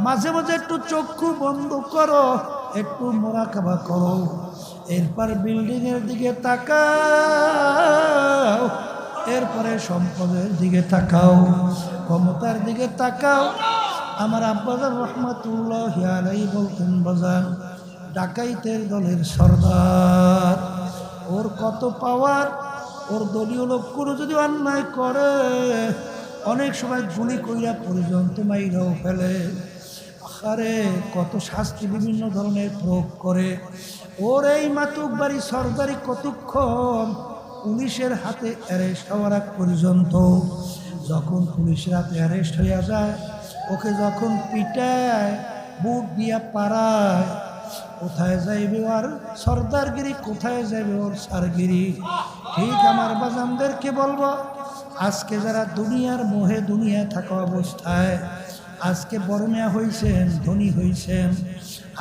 মাঝে মাঝে একটু চক্ষু বন্ধ করো, একটু মুরাকাবা করো, এরপর বিল্ডিং এর দিকে তাকাও, এরপরে সম্পদের দিকে তাকাও, ক্ষমতার দিকে তাকাও। আমার আব্বাজান রহমাতুল্লাহি আলাইহি বলতেন, বাজান ডাকাইতের দলের সর্দার, ওর কত পাওয়ার, ওর দলীয় লোকগুলো যদি অন্যায় করে অনেক সময় গুলি কইরা পর্যন্ত মাইরাও ফেলে। আরে কত শাস্তি বিভিন্ন ধরনের প্রয়োগ করে। ওর এই মাতুক বাড়ি সরদারি কতক্ষণ পুলিশের হাতে অ্যারেস্ট হওয়ার আগ পর্যন্ত। যখন পুলিশের হাতে অ্যারেস্ট হইয়া যায়, ওকে যখন পিটায়, বুট দিয়া পাড়ায়, কোথায় যাইবে ওর সর্দারগিরি, কোথায় যাইবে ওর সারগিরি? ঠিক আমার বাজানদেরকে বলবো, আজকে যারা দুনিয়ার মোহে দুনিয়া থাকা অবস্থায় আজকে বড় মেয়া হয়েছেন, ধনী হয়েছেন,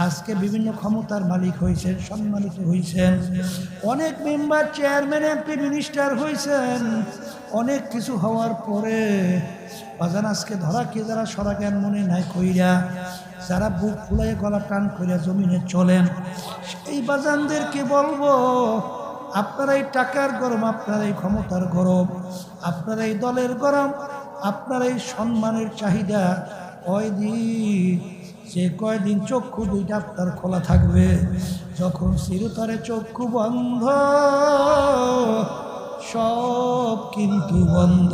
আজকে বিভিন্ন ক্ষমতার মালিক হয়েছেন, সম্মানিত হয়েছেন, অনেক মেম্বার, চেয়ারম্যান, এমপি, মিনিস্টার হয়েছেন, অনেক কিছু হওয়ার পরে বাজান আজকে ধরা কে যারা সরাজ্ঞান মনে নাই কইরা, যারা বুক ফুলাই গলা টান কইরা জমিনে চলেন, এই বাজানদেরকে বলবো, আপনারা এই টাকার গরম, আপনারা এই ক্ষমতার গরম, আপনারা এই দলের গরম, আপনারা এই সম্মানের চাহিদা কয়দিন, যে কয়দিন চক্ষু দুইটা আপনার খোলা থাকবে, যখন চিরতরে চক্ষু বন্ধ, সব কিন্তু বন্ধ।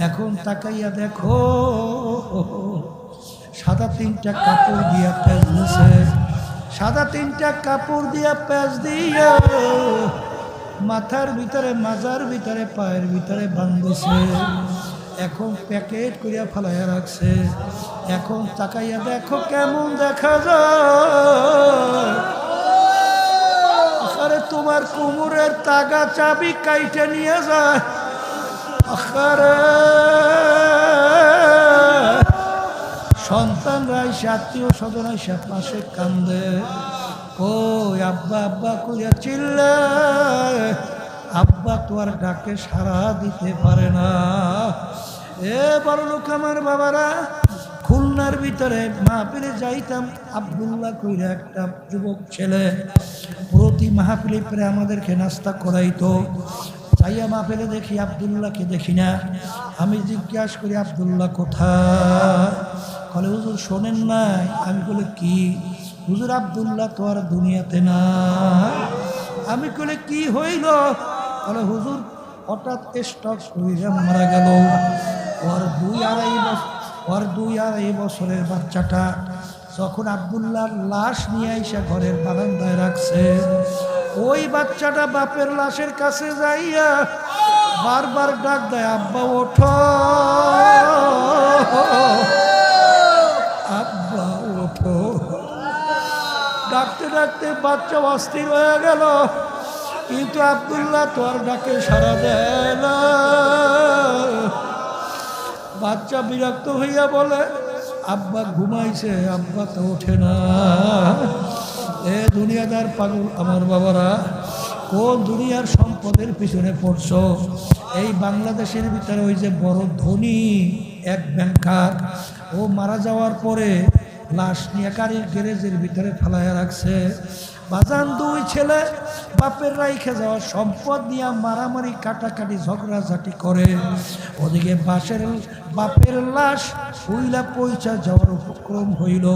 এখন তাকাইয়া দেখো, সাদা তিনটা কাপড় দিয়া প্যাঁচ দিছে, সাদা তিনটা কাপড় দিয়া প্যাঁচ দিয়া মাথার ভিতরে, মাজার ভিতরে, পায়ের ভিতরে বাঁধছে, এখন প্যাকেট করিয়া ফেলাইয়া রাখছে। এখন তাকাইয়া দেখো কেমন দেখা যায়। আরে তোমার কোমরের তাগা চাবি কাইটে নিয়ে যায়। আরে সন্তানরা এসে, আত্মীয় স্বজন এসে পাশে কান্দে, কই আব্বা আব্বা কইয়া চিল্লায়, আব্বা তো আর ডাকে সাড়া দিতে পারে না। এ বড় লোক আমার বাবারা, খুলনার ভিতরে মাহফিলে যাইতাম, আব্দুল্লাহ কইরা একটা যুবক ছেলে প্রতি মাহফিলে প্রায় আমাদেরকে নাস্তা করাইতো। যাইয়া মাহফিলে দেখি আব্দুল্লাহকে দেখি না। আমি জিজ্ঞাসা করি আব্দুল্লাহ কোথায়? বলে হুজুর শোনেন নাই? আমি বলে কি? হুজুর আব্দুল্লাহ তো আর দুনিয়াতে না। আমি বলে কি হইল? বলে হুজুর হঠাৎ স্ট্রোক হইয়া মারা গেল। ওর দুই আড়াই বছরের বাচ্চাটা যখন আব্দুল্লাহর লাশ নিয়ে এসে ঘরের বারান্দায় রাখছে, ওই বাচ্চাটা বাপের লাশের কাছে যাইয়া বারবার ডাক দেয়, আব্বা ওঠো, আব্বা ওঠো। ডাকতে ডাকতে বাচ্চা অস্থির হয়ে গেল, কিন্তু আব্দুল্লাহ তো আর ডাকে সাড়া দেয় না। বাচ্চা বিরক্ত হইয়া বলে, আব্বা ঘুমাইছে, আব্বা তো ওঠে না। এ দুনিয়াদার পাগল আমার বাবারা, কোন দুনিয়ার সম্পদের পিছনে পড়ছ? এই বাংলাদেশের ভিতরে ওই যে বড় ধনী এক ব্যাংকার, ও মারা যাওয়ার পরে লাশ নিয়ে গাড়ির গ্যারেজের ভিতরে ফেলাইয়া রাখছে। বাজান দুই ছেলে বাপের রাইখে যাওয়া সম্পদ নিয়ে মারামারি, কাটাকাটি, ঝগড়াঝাটি করে। ওদিকে বাপের লাশ উইলা পয়সা যাওয়ার উপক্রম হইল।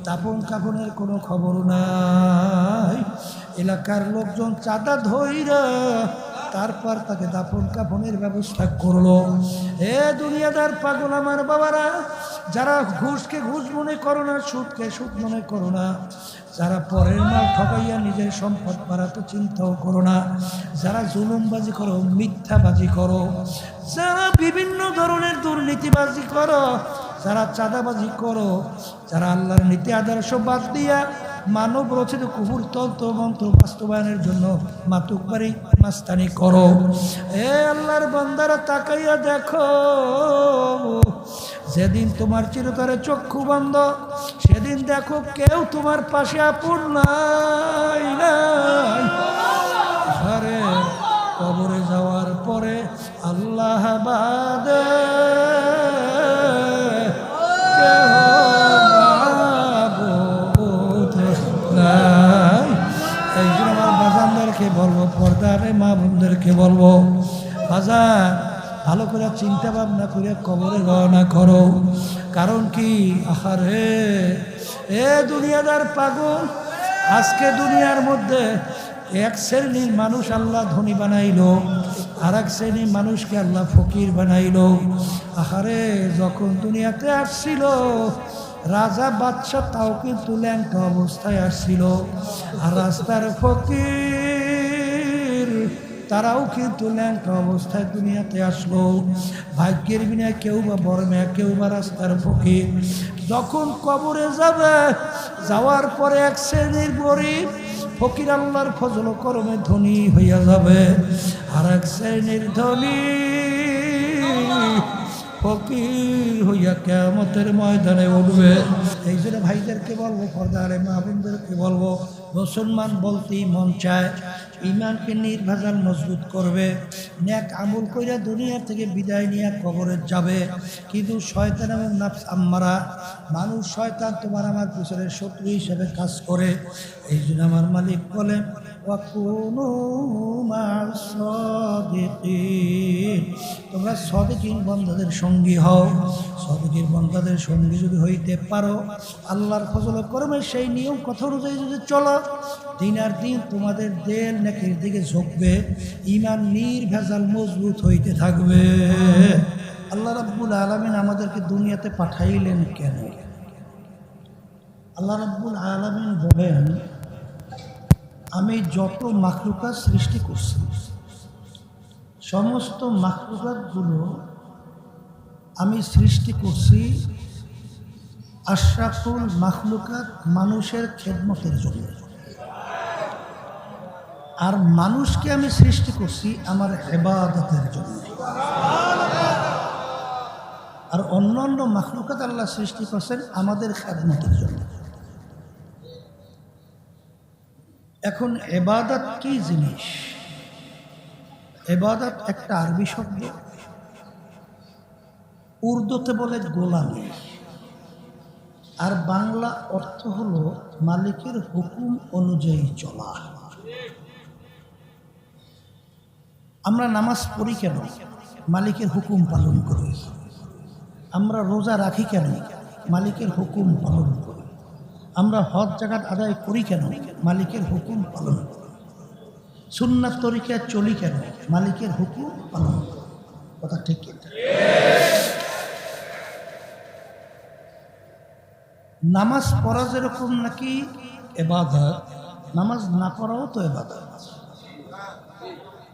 দাফন কাফনের কোনো খবর নাই। এলাকার লোকজন চাঁদা ধইরা তারপর তাকে দাফন কাফনের ব্যবস্থা করলো। এ দুনিয়াদার পাগল আমার বাবারা, যারা ঘুষকে ঘুষ মনে করো না, সুদকে সুদ মনে করো না, যারা পরের মাল ঠকাইয়া নিজের সম্পদ বাড়াতে চিন্তাও করো না, যারা জুলুমবাজি করো, মিথ্যাবাজি করো, যারা বিভিন্ন ধরনের দুর্নীতিবাজি করো, যারা চাঁদাবাজি করো, যারা আল্লাহর নীতি আদর্শ বাদ দিয়া মানব রচিত কুফুর তন্ত্র মন্ত্র বাস্তবায়নের জন্য মাতুকবাড়ি মাস্তানি করো, এ আল্লাহর বান্দারা তাকাইয়া দেখো, যেদিন তোমার চিরতরে চক্ষু বন্ধ, সেদিন দেখো কেউ তোমার পাশে আপন নাই। আরে কবরে যাওয়ার পরে আল্লাহ বাদে কেউ পর্দারে মা বোনদেরকে বলবো, বাজার ভালো করে চিন্তা ভাবনা করে কবরে রওনা করো। কারণ কি, আহারে এ দুনিয়াদার পাগল, আজকে দুনিয়ার মধ্যে এক শ্রেণীর মানুষ আল্লাহ ধনী বানাইলো, আর এক শ্রেণীর মানুষকে আল্লাহ ফকির বানাইলো। আহারে যখন দুনিয়াতে আসছিল রাজা বাদশা তাও কিন্তু ল্যাংটা অবস্থায় আসছিল, আর রাস্তার ফকির তারাও কিন্তু ল্যাংটা অবস্থায় দুনিয়াতে আসলো। ভাগ্যের বিনা কেউ বা বর্মা, কেউ বা রাস্তার ফকির। যখন কবরে যাবে, যাওয়ার পরে এক শ্রেণীর গরিব ফকির আল্লাহর ফজল করমে ধনী হইয়া যাবে, আর এক শ্রেণীর ধনী ফকির হইয়া কিয়ামতের ময়দানে উঠবে। এই জন্য ভাইদেরকে বলবো, পর্দারে মা বোনদেরকে বলবো, মুসলমান বলতেই মন চায় ইমানকে নির্ভেজাল মজবুত করবে, নেক আমল কইরা দুনিয়া থেকে বিদায় নিয়ে কবরে যাবে। কিন্তু শয়তান এবং নাফস আম্মারা, মানুষ শয়তান তোমার আমার পিছনে শত্রু হিসেবে কাজ করে। এই জন্য আমার মালিক বলেন, ওয়াকুনু মা'আস সাদিকিন, তোমরা সাদিকিন বান্দাদের সঙ্গী হও। সাদিকিন বান্দাদের সঙ্গী যদি হইতে পারো, আল্লাহর ফজল করবে সেই নিয়ম কথা অনুযায়ী যদি চলো, দিন আর দিন তোমাদের দেল নেকির দিকে ঝুঁকবে, ঈমান নির্ভেজাল মজবুত হইতে থাকবে। আল্লাহ রাব্বুল আলামিন আমাদেরকে দুনিয়াতে পাঠাইলেন কেন? আল্লাহ রাব্বুল আলামিন বলেন, আমি যত মাখলুকাত সৃষ্টি করছি, সমস্ত মাখলুকাতগুলো আমি সৃষ্টি করছি আশরাফুল মাখলুকাত মানুষের খেদমতের জন্য। আর মানুষকে আমি সৃষ্টি করছি আমার ইবাদতের জন্য। আর অন্যান্য মাখলুকাত আল্লাহ সৃষ্টি করছেন আমাদের খেদমতের জন্য। এখন ইবাদত কি জিনিস? ইবাদত একটা আরবি শব্দ, উর্দুতে বলে গোলামি, আর বাংলা অর্থ হলো মালিকের হুকুম অনুযায়ী চলা। আমরা নামাজ পড়ি কেন? মালিকের হুকুম পালন করি। আমরা রোজা রাখি কেন? মালিকের হুকুম পালন করি। আমরা হজ জাকাত আদায় করি কেন? মালিকের হুকুম পালন করি। সুন্নাত তরিকায় চলি কেন? মালিকের হুকুম পালন করি। কথা ঠিক কিনা? নামাজ পড়া যেরকম নাকি ইবাদত, নামাজ না পড়াও তো ইবাদত।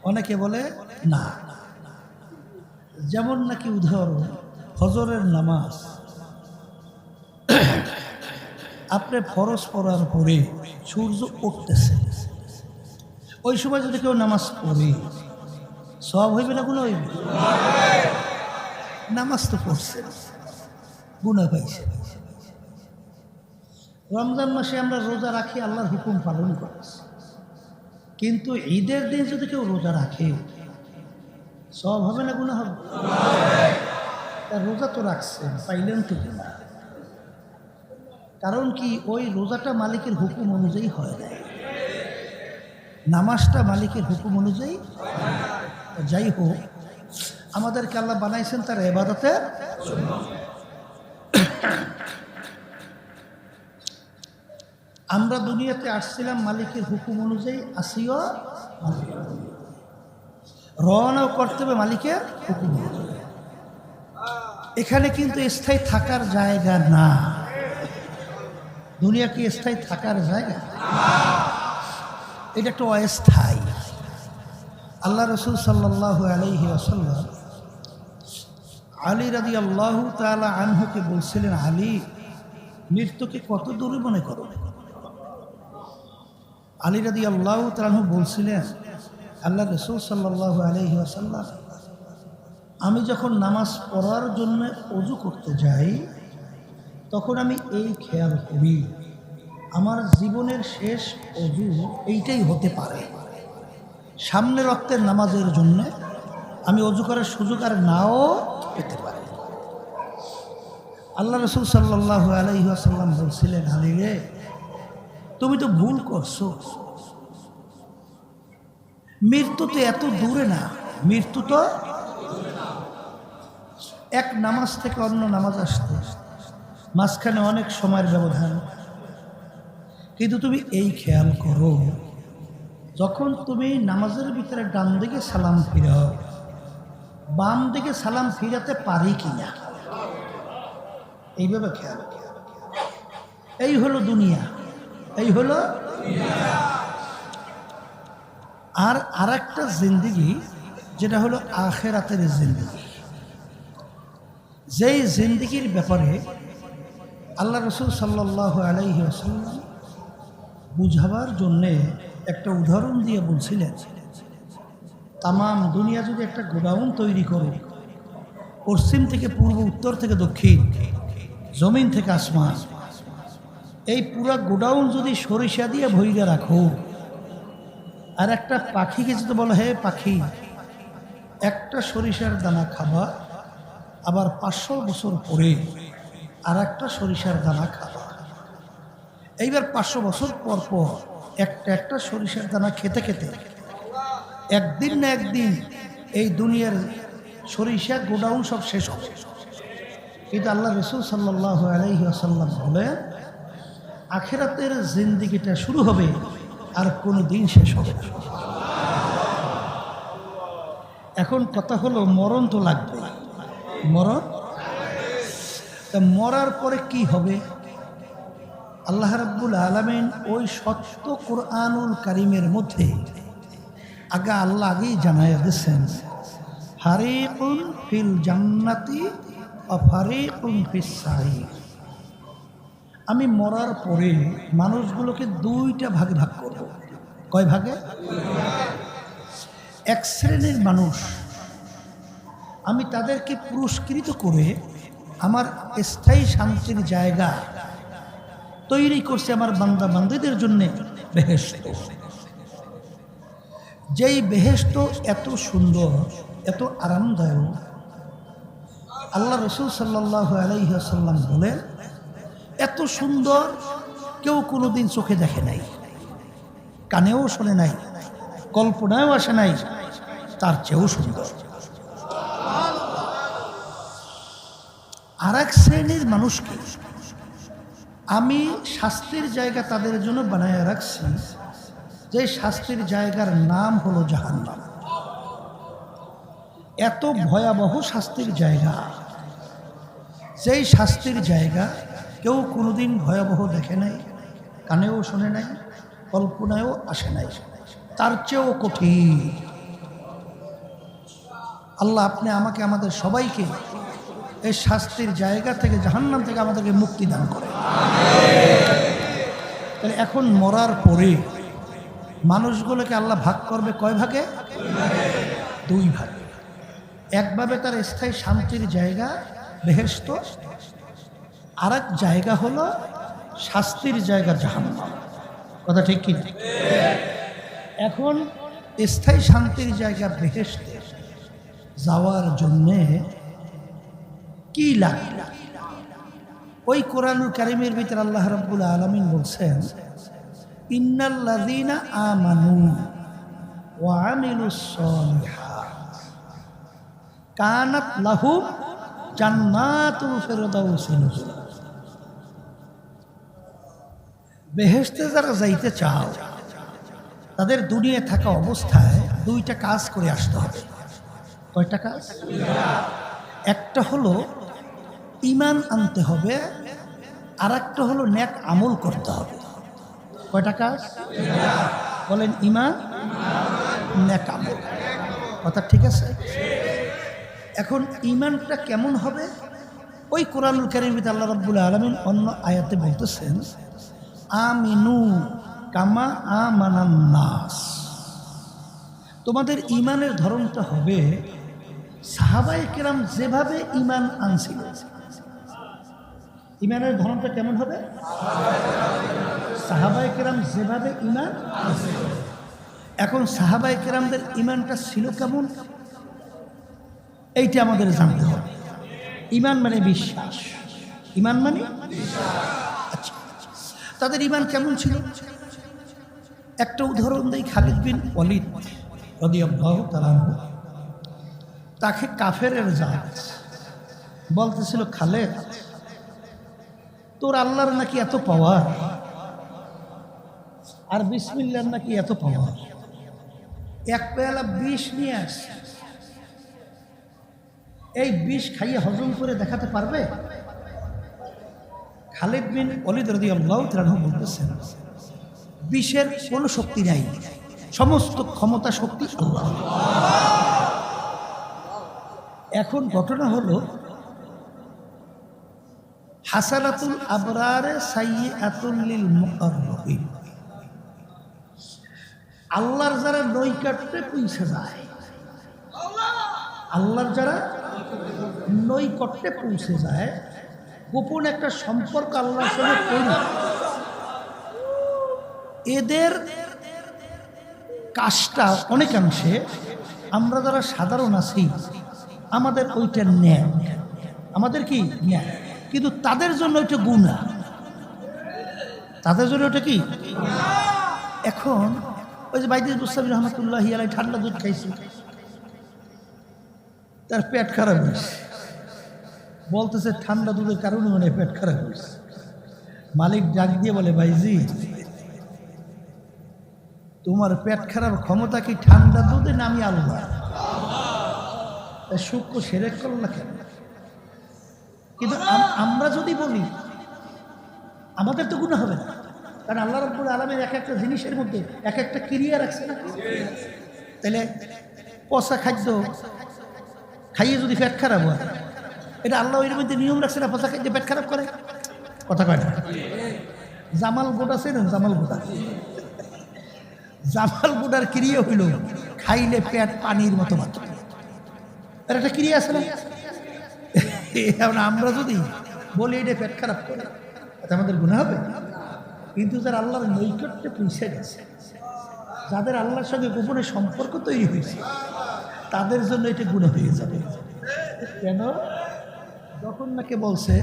অনেকে বলে না, যেমন নাকি উদাহরণ ফজরের নামাজ, আপনি ফরজ পড়ার পরে সূর্য উঠতেছে, ওই সময় যদি কেউ নামাজ পড়ে সওয়াব হইবে না গুনাহ হইবে? নামাজ তো পড়ছে, গুনাহ পাইছে। রমজান মাসে আমরা রোজা রাখি, আল্লাহর হুকুম পালন করছি, কিন্তু ঈদের দিন যদি কেউ রোজা রাখে সওয়াব হবে না গুনাহ হবে? তা রোজা তো রাখছেন, পাইলেন তো গুনাহ। কারণ কি, ওই রোজাটা মালিকের হুকুম অনুযায়ী হয় না, নামাজটা মালিকের হুকুম অনুযায়ী। যাই হোক, আমাদেরকে আল্লাহ বানাইছেন তার ইবাদতের জন্য। আমরা দুনিয়াতে আসছিলাম মালিকের হুকুম অনুযায়ী, আসিও রওনাও করতে হবে মালিকের হুকুম অনুযায়ী। এখানে কিন্তু স্থায়ী থাকার জায়গা না। দুনিয়া কি স্থায়ী থাকার জায়গা? এটা একটা অস্থায়ী। আল্লাহ রসুল সাল্লাল্লাহু আলাইহি ওয়াসাল্লাম আলী রাদিয়াল্লাহু তাআলা আনহুকে বলছিলেন, আলী, মৃত্যুকে কত দূরে মনে করো? আলী রাদিয়াল্লাহু তাআলা আনহু বলছিলেন, আল্লাহ রসুল সাল্লাল্লাহু আলাইহি ওয়াসাল্লাম, আমি যখন নামাজ পড়ার জন্য ওযু করতে যাই তখন আমি এই খেয়াল করি, আমার জীবনের শেষ ওযু এইটাই হতে পারে। সামনে রক্তের নামাজের জন্য আমি ওযু করার সুযোগ আর নাও পেতে পারি। আল্লাহ রসুল সাল্লাল্লাহু আলাইহি ওয়াসাল্লাম বলছিলেন, আলী রে, তুমি তো ভুল করছো। মৃত্যু তো এত দূরে না, মৃত্যু তো এক নামাজ থেকে অন্য নামাজ আসতে মাঝখানে অনেক সময়ের ব্যবধান। কিন্তু তুমি এই খেয়াল করো, যখন তুমি নামাজের ভিতরে ডান দিকে সালাম ফিরাও, বাম দিকে সালাম ফিরাতে পারি কিনা, এইভাবে খেয়াল। এই হলো দুনিয়া, এই হলো আর একটা জিন্দেগি, যেটা হলো আখিরাতের জিন্দেগি। যেই জিন্দেগির ব্যাপারে আল্লাহ রসুল সাল্লাল্লাহু আলাইহি ওয়াসাল্লাম বুঝাবার জন্যে একটা উদাহরণ দিয়ে বলছিলেন, তামাম দুনিয়া যদি একটা গোডাউন তৈরি করে, পশ্চিম থেকে পূর্ব, উত্তর থেকে দক্ষিণ, জমিন থেকে আসমান, এই পুরা গোডাউন যদি সরিষা দিয়ে ভরিয়ে রাখো, আর একটা পাখিকে যদি বলো, হে পাখি, একটা সরিষার দানা খাবা, আবার 500 বছর পরে আর একটা সরিষার দানা খাবা, এইবার 500 বছর পর পর একটা সরিষার দানা খেতে খেতে একদিন না একদিন এই দুনিয়ার সরিষা গোডাউন সব শেষ হবে। কিন্তু আল্লাহ রসুল সাল্লাল্লাহু আলাইহি ওয়াসাল্লাম বলে, আখিরাতের জিন্দেগিটা শুরু হবে আর কোনো দিন শেষ হবে না। এখন কথা হলো, মরণ তো লাগবে, মরণ। তা মরার পরে কি হবে? আল্লাহ রাব্বুল আলামিন ওই সত্য কোরআনুল কারীমের মধ্যে আল্লাহ আগেই জানাইয়া দিয়েছেন, ফারিকুন ফিল জান্নাতি ওয়া ফারিকুন ফিস সাঈর। আমি মরার পরে মানুষগুলোকে দুইটা ভাগে ভাগ করব। কয় ভাগে? এক শ্রেণীর মানুষ আমি তাদেরকে পুরস্কৃত করে আমার স্থায়ী শান্তির জায়গা তৈরি করছি আমার বান্দা বান্দীদের জন্য, বেহেশত। যেই বেহেশত এত সুন্দর, এত আরামদায়ক, আল্লাহ রসুল সাল্লাল্লাহু আলাইহি ওয়াসাল্লাম বলেন, এত সুন্দর কেউ কোনোদিন চোখে দেখে নাই, কানেও শোনে নাই, কল্পনায়ও আসে নাই, তার চেয়েও সুন্দর। আর এক শ্রেণীর মানুষকে আমি শাস্তির জায়গা তাদের জন্য বানায় রাখছি, যে শাস্তির জায়গার নাম হলো জাহান্নাম। এত ভয়াবহ শাস্তির জায়গা, যেই শাস্তির জায়গা কেউ কোনোদিন ভয়াবহ দেখে নাই, কানেও শোনে নাই, কল্পনায়ও আসে নাই, তার চেয়েও কঠিন। আল্লাহ আপনি আমাকে, আমাদের সবাইকে এই শাস্তির জায়গা থেকে, জাহান্নাম থেকে আমাদেরকে মুক্তি দান করে। তাহলে এখন মরার পরে মানুষগুলোকে আল্লাহ ভাগ করবে কয় ভাগে? দুই ভাগে। একভাবে তার স্থায়ী শান্তির জায়গা বেহেশত, আর এক জায়গা হলো শাস্তির জায়গা জাহান্নাম। কথা ঠিক কি? এখন স্থায়ী শান্তির জায়গা বেহেশতে যাওয়ার জন্যে কি লাগে? ওই কোরআনুল কারীমের ভিতরে আল্লাহ রাব্বুল আলামিন বলছেন, ইন্নাল্লাযীনা আমানু ওয়া আমিলুস সালিহাত কানাত লাহুম জান্নাতুল ফিরদাউস নুজুলা। বেহেশতে যারা যাইতে চাও, তাদের দুনিয়ায় থাকা অবস্থায় দুইটা কাজ করে আসতে হবে। কয়টা কাজ? একটা হলো ঈমান আনতে হবে, আর একটা হলো নেক আমল করতে হবে। কয়টা কাজ বলেন? ঈমান, নেক আমল। কথা ঠিক আছে? এখন ঈমানটা কেমন হবে? ওই কোরআনুল কারীমে আল্লাহ রাব্বুল আলামিন অন্য আয়াতে বলতেছেন, আমিনু কামা আমানান নাস। তোমাদের ঈমানের ধরনটা হবে সাহাবায়ে কেরাম যেভাবে ঈমান আনছিল। ঈমানের ধরনটা কেমন হবে? সাহাবায়ে কেরাম যেভাবে ঈমান আনছিল। এখন সাহাবায়ে কেরামদের ঈমানটা ছিল কেমন, এইটা আমাদের জানতে হবে। ঈমান মানে বিশ্বাস, ঈমান মানে বিশ্বাস। আচ্ছা, তাদের ঈমান কেমন ছিল? একটা উদাহরণ দেই, খালিদ বিন ওয়ালিদ রাদিয়াল্লাহু তাআলা আনহু, তাকে কাফেরের জাত বলতেছিল, খালেদ, তোর আল্লাহর নাকি এত পাওয়ার, আর বিসমিল্লাহর নাকি এত পাওয়ার, এক পেয়ালা বিষ নিয়ে আসছে, এই বিষ খাইয়ে হজম করে দেখাতে পারবে? খালিদ বিন ওয়ালিদ রাদিয়াল্লাহু তাআলা আনহু বলতেছেন, বিষের কোনো শক্তি নাই, সমস্ত ক্ষমতা শক্তি আল্লাহ। এখন ঘটনা হলো, হাসানাতুল আবরারে সাইয়্যাতুল লিল মুকাররবিন, আল্লাহর যারা নৈকট্যে পৌঁছে যায়, আল্লাহর যারা নৈকট্যে পৌঁছে যায়, গোপন একটা সম্পর্ক আল্লাহর সঙ্গে তৈরি, এদের কাজটা অনেকাংশে আমরা যারা সাধারণ আছি আমাদের ওইটা ন্যায়, আমাদের কি ন্যায়, কিন্তু তাদের জন্য ওইটা গুনাহ, তাদের জন্য ওইটা কি। এখন ওই যে বাইদিস বুস্তামি রহমতুল্লাহি আলাইহি ঠান্ডা দুধ খাইছি, তার পেট খারাপ হয়েছে, বলতেছে ঠান্ডা দুধের কারণে মানে পেট খারাপ হয়েছে। মালিক ডাক দিয়ে বলে, ভাইজি, তোমার পেট খারাপ ক্ষমতা কি ঠান্ডা দুধে না আমি আল্লাহ? সূক্ষ্ম সেরেক করল কেন? কিন্তু আমরা যদি বলি আমাদের তো গুনাহ হবে না, কারণ আল্লাহ রাব্বুল আলামিন এক একটা জিনিসের মধ্যে এক একটা ক্রিয়া রাখছে না। তাহলে পচা খাদ্য খাইয়ে যদি পেট খারাপ হয়, এটা আল্লাহ এর মধ্যে নিয়ম রাখছে না, পচা খাদ্য পেট খারাপ করে? কথা কয় না? জামাল গোট আছে না, জামাল গোটা, জামাল গোটার ক্রিয়া হইল খাইলে পেট পানির মতো মাত্র, এর একটা ক্রিয়া আছে না। এখন আমরা যদি বলি এটা পেট খারাপ করে, আমাদের গুনাহ হবে? কিন্তু যারা আল্লাহর নৈকট্যে পৌঁছে গেছে, যাদের আল্লাহর সঙ্গে গোপনে সম্পর্ক তৈরি হয়েছে, তাদের জন্য এটা গুনাহ হয়ে যাবে। কেন? যখন নাকি বলছে,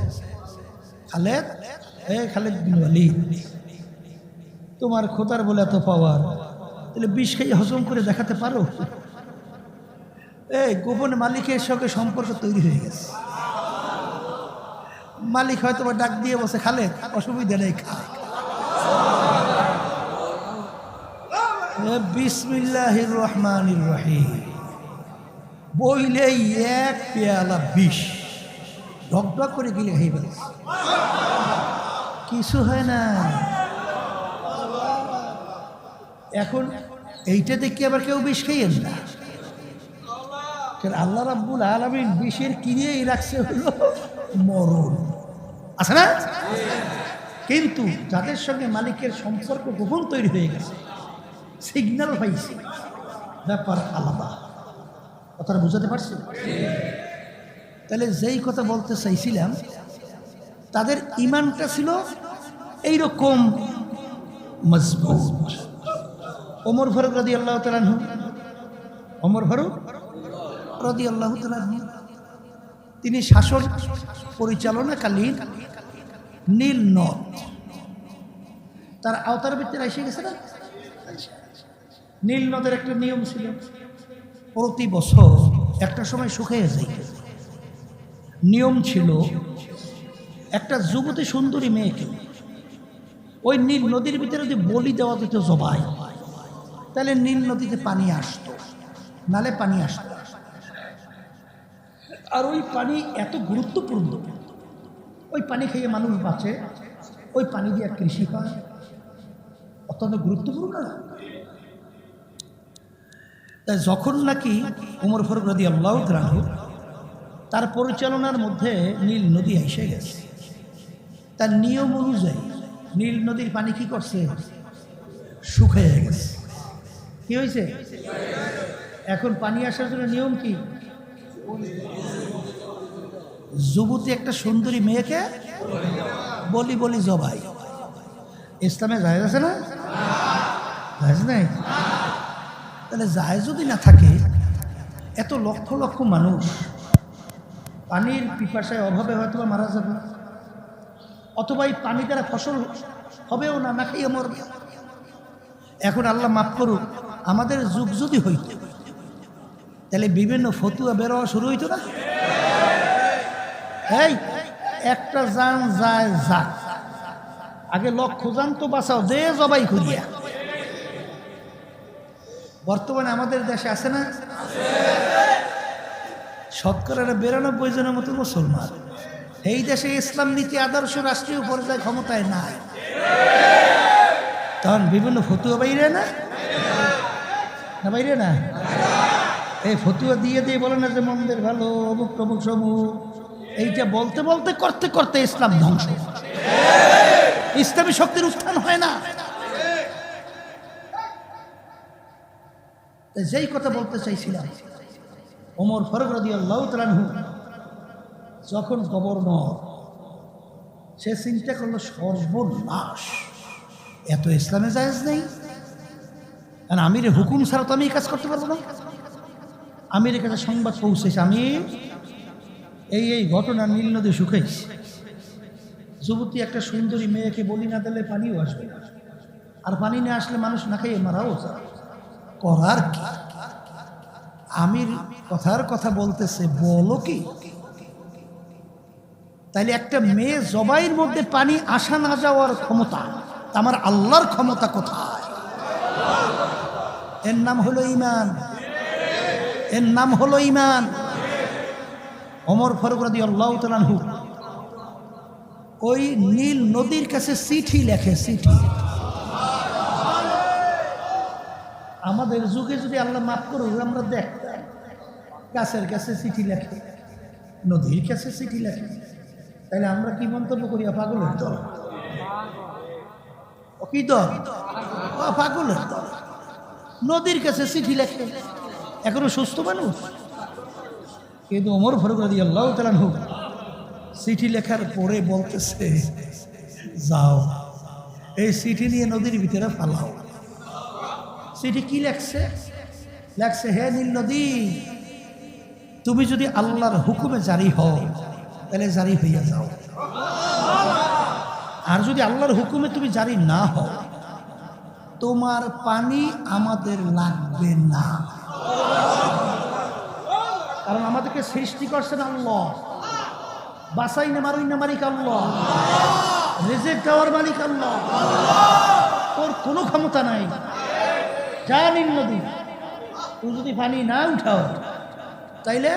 খালেদ, খালেদ বিন ওয়ালিদ, তোমার খোদার বলে এত পাওয়ার, তাহলে বিষ খেয়ে হজম করে দেখাতে পারো? এই গোপনে মালিকের সঙ্গে সম্পর্ক তৈরি হয়ে গেছে। মালিক হয়তো ডাক দিয়ে বসে, খালেদ অসুবিধা নেই, খা। বিসমিল্লাহির রহমানির রহিম বইলেই এক পেয়ালা বিষ ঢকঢক করে গিলে খাই ফেলে, কিছু হয় না। এখন এইটা দেখে আবার কেউ বিষ খাইয়েন না, আল্লাহ রাব্বুল আলামিন বিষের কিনেই রাখছে হলো মরণ, আছে না? কিন্তু যাদের সঙ্গে মালিকের সম্পর্ক গোপন তৈরি হয়ে গেছে, সিগন্যাল পাইছে, ব্যাপার আলাদা। কথাটা বুঝাতে পারছি? তাহলে যেই কথা বলতে চাইছিলাম, তাদের ঈমানটা ছিল এইরকম মজবুত। ওমর ফারুক রাদিয়াল্লাহু তাআলা আনহু, ওমর ফারুক রাদিয়াল্লাহু তাআলা আনহু, তিনি শাসন পরিচালনাকালীন নীল নদ তার আওতার ভিতরে এসে গেছে না। নীল নদের একটা নিয়ম ছিল, প্রতি বছর একটা সময় শুকিয়ে যায়। নিয়ম ছিল, একটা যুবতী সুন্দরী মেয়েকে ওই নীল নদীর ভিতরে যদি বলি দেওয়া দিত জবাই, তাহলে নীল নদীতে পানি আসতো, নালে পানি আসতো। আর ওই পানি এত গুরুত্বপূর্ণ, ওই পানি খেয়ে মানুষ বাঁচে, ওই পানি দিয়ে কৃষি হয়, অত্যন্ত গুরুত্বপূর্ণ না। তাই যখন নাকি ওমর ফারুক রাদিয়াল্লাহু তাআলা আনহু তার পরিচালনার মধ্যে নীল নদী এসে গেছে, তার নিয়ম অনুযায়ী নীল নদীর পানি কি করছে? শুকিয়ে গেছে। কি হয়েছে? এখন পানি আসার জন্য নিয়ম কি? যুবতী একটা সুন্দরী মেয়েকে বলি বলি জবাই। ইসলামে জায়েজ আছে না? জায়েজ নাই? তাহলে জায়েজ যদি না থাকে, এত লক্ষ লক্ষ মানুষ পানির পিপাসায় অভাবে হয়তো মারা যাবে, অথবা এই পানি দ্বারা ফসল হবেও না, না খেয়ে মরবে। এখন আল্লাহ মাফ করুক, আমাদের যুগ যদি হইত তাহলে বিভিন্ন ফতুয়া বেরোয়া শুরু হইতো না। এই একটা জান যায় যাক, আগে লক্ষ্য জান তো বাঁচাও, যে জবাই করিয়া। বর্তমানে আমাদের দেশে আছে না, শতকরা 92 জনের মতো মুসলমান। এই দেশে ইসলাম নীতি আদর্শ রাষ্ট্রীয় পর্যায়ে ক্ষমতায় নাই, তখন বিভিন্ন ফতুয়া বাইরে না, না বাইরে না, এই ফতুয়া দিয়ে দিয়ে বলে না যে মন্দির ভালো, অমুক প্রমুখ সমুখ। এইটা বলতে বলতে করতে করতে ইসলাম ধ্বংস, ইসলামী শক্তির উত্থান হয় না। যেই কথা বলতে চাইছিলাম, ওমর ফারুক রাদিয়াল্লাহু তাআলা আনহু যখন গভর্নর, সে চিন্তা করলো সর্বনাশ, এত ইসলামে জায়েজ নেই, আর আমির হুকুম ছাড়া তো আমি এই কাজ করতে পারবো না। আমির কাছে সংবাদ পৌঁছেছে, আমি এই ঘটনা নীল নদী শুকাইছি, যুবতী একটা সুন্দরী মেয়েকে বলি না দিলে পানিও আসবে না, আর পানি না আসলে মানুষ না খেয়ে মারাও যায়, করার কি? আমির কথার কথা বলতেছে, বলো কি? তাইলে একটা মেয়ে জবাইয়ের মধ্যে পানি আসা না যাওয়ার ক্ষমতা, আমার আল্লাহর ক্ষমতা কোথায়? এর নাম হলো ঈমান, এর নাম হলো ঈমান। ওমর ফারুক রাদিয়াল্লাহু তাআলা আনহু ওই নীল নদীর কাছে চিঠি লেখে, চিঠি। আমাদের যুগে যদি আল্লাহ মাফ করুক, আমরা দেখতাম গাছের কাছে চিঠি লেখে, নদীর কাছে চিঠি লেখে, তাহলে আমরা কি মন্তব্য করি? পাগলের দল। কি দল? পাগলের দল। নদীর কাছে চিঠি লেখে, এখনো সুস্থ মানুষ। কিন্তু ওমর ফারুক রাদিয়াল্লাহু তাআলা আনহু চিঠি লেখার পরে বলতেছে, যাও এই চিঠি নিয়ে নদীর ভিতরে ফালাও। চিঠি কি লেখছে? লেখছে, হে নীল নদী, তুমি যদি আল্লাহর হুকুমে জারি হও তাহলে জারি হইয়া যাও, আর যদি আল্লাহর হুকুমে তুমি জারি না হও, তোমার পানি আমাদের লাগবে না। কারণ আমাদেরকে সৃষ্টি করছেন আল্লাহ, বাসাই না মারুই না মালিক আল্লাহ, রিজিক দেওয়ার মালিক আল্লাহ, তোর কোনো ক্ষমতা নাই। যা নীল নদী, তুই যদি পানি না উঠাও তাইলে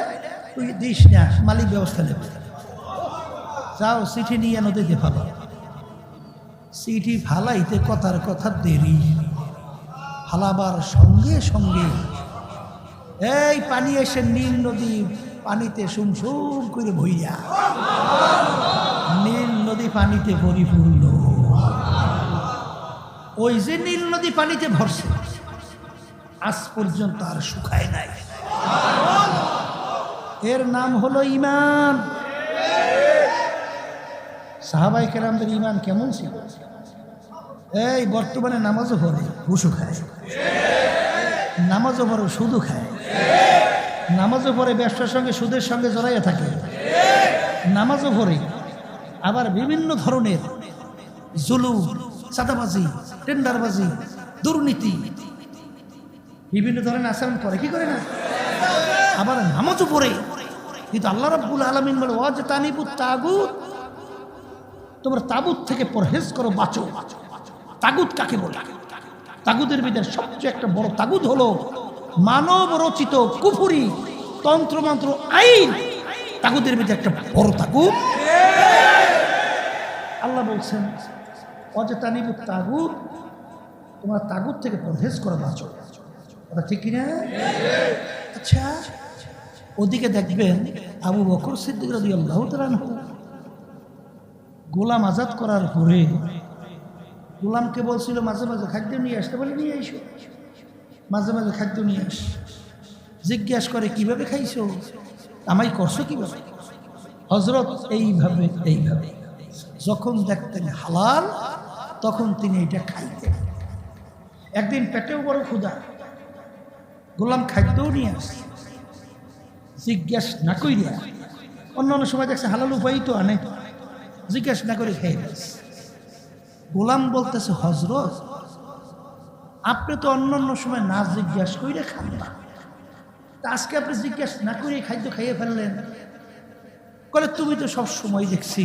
তুই দিস না, মালিক ব্যবস্থা নেবে। যাও চিঠি নিয়ে নদীতে ফালা। চিঠি ফালাইতে কথার কথা দেরি, ফালাবার সঙ্গে সঙ্গে এই পানি এসে নীল নদী পানিতে সুমসুম করে ভইয়া, নীল নদী পানিতে পরিপূর্ণ। ওই যে নীল নদী পানিতে ভরছে, আজ পর্যন্ত আর শুকায় নাই। এর নাম হলো ঈমান। সাহাবায়ে কেরামদের ঈমান কেমন ছিল? এই বর্তমানে নামাজও পড়ে ঘুষও খায়, নামাজও পড়ে সুদও খায়, নামাজও পড়ে ব্যবসার সঙ্গে সুদের সঙ্গে জড়াইয়া থাকে, নামাজও পড়ে আবার বিভিন্ন ধরনের জুলুম, চাঁদাবাজি, টেন্ডারবাজি, দুর্নীতি, বিভিন্ন ধরনের আচরণ করে, কি করে না? আবার নামাজও পড়ে। কিন্তু আল্লাহ রাব্বুল আলামিন বলে, ওয়াজতানিবুত তাগুত, তোমরা তাগুত থেকে পরহেজ করো, বাঁচো। তাগুত কাকে বলে? তাগুতের ভিতরে সবচেয়ে একটা বড় তাগুত হলো মানব রচিত কুফরি তন্ত্রমন্ত্র আইন। তাগুতের ভিতরে একটা বড় তাগুত। আল্লাহ বলছেন, ওয়াজতানিবুত তাগুত, তোমরা তাগুত থেকে পরহেজ করো, বাঁচো। কথা ঠিক কিনা? আচ্ছা, ওদিকে দেখবেন আবু বকর সিদ্দিক রাদিয়াল্লাহু তাআলা আনহু গোলাম আজাদ করার পরে গোলামকে বলছিল মাঝে মাঝে খাদ্য নিয়ে আসতে, বলে নিয়ে আইসো, মাঝে মাঝে খাদ্য নিয়ে আস। জিজ্ঞাসা করে, কিভাবে খাইছো, আমায় করছো কিভাবে? হযরত এইভাবে এইভাবে। যখন দেখতেন হালাল তখন তিনি এটা খাইতেন। একদিন পেটেও বড় ক্ষুধা, গোলাম খাদ্যও নিয়ে আসে, জিজ্ঞাসা না কইরা। অন্য অন্য সময় দেখছে হালাল উপায় তো আনে, জিজ্ঞাসা না করে খেয়ে গেছে। গোলাম বলতেছে, হযরত আপনি তো অন্য অন্য সময় না জিজ্ঞাসা কইরা খান না, আজকে আপনি জিজ্ঞেস না করে খাদ্য খাইয়ে ফেললেন। বলে তুমি তো সব সময় দেখছি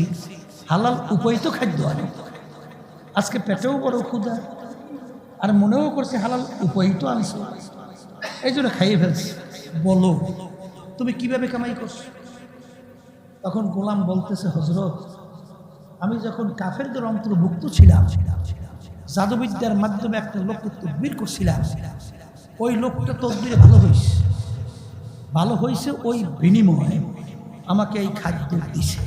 হালাল উপায়িত খাদ্য আনো, আজকে পেটেও বড় ক্ষুধা আর মনেও করছে হালাল উপায়িত আনছো, এই জন্য খাইয়ে ফেলছি। বলো তুমি কিভাবে কামাই করছো? তখন গোলাম বলতেছে, হযরত আমি যখন কাফেরদের অন্তর্ভুক্ত ছিলাম, জাদুবিদ্যার মাধ্যমে একটা লোককে তদবির করছিলাম, ওই লোকটা তদবিরে ভালো হয়েছে, ওই বিনিময়ে আমাকে এই খাদ্য দিছে।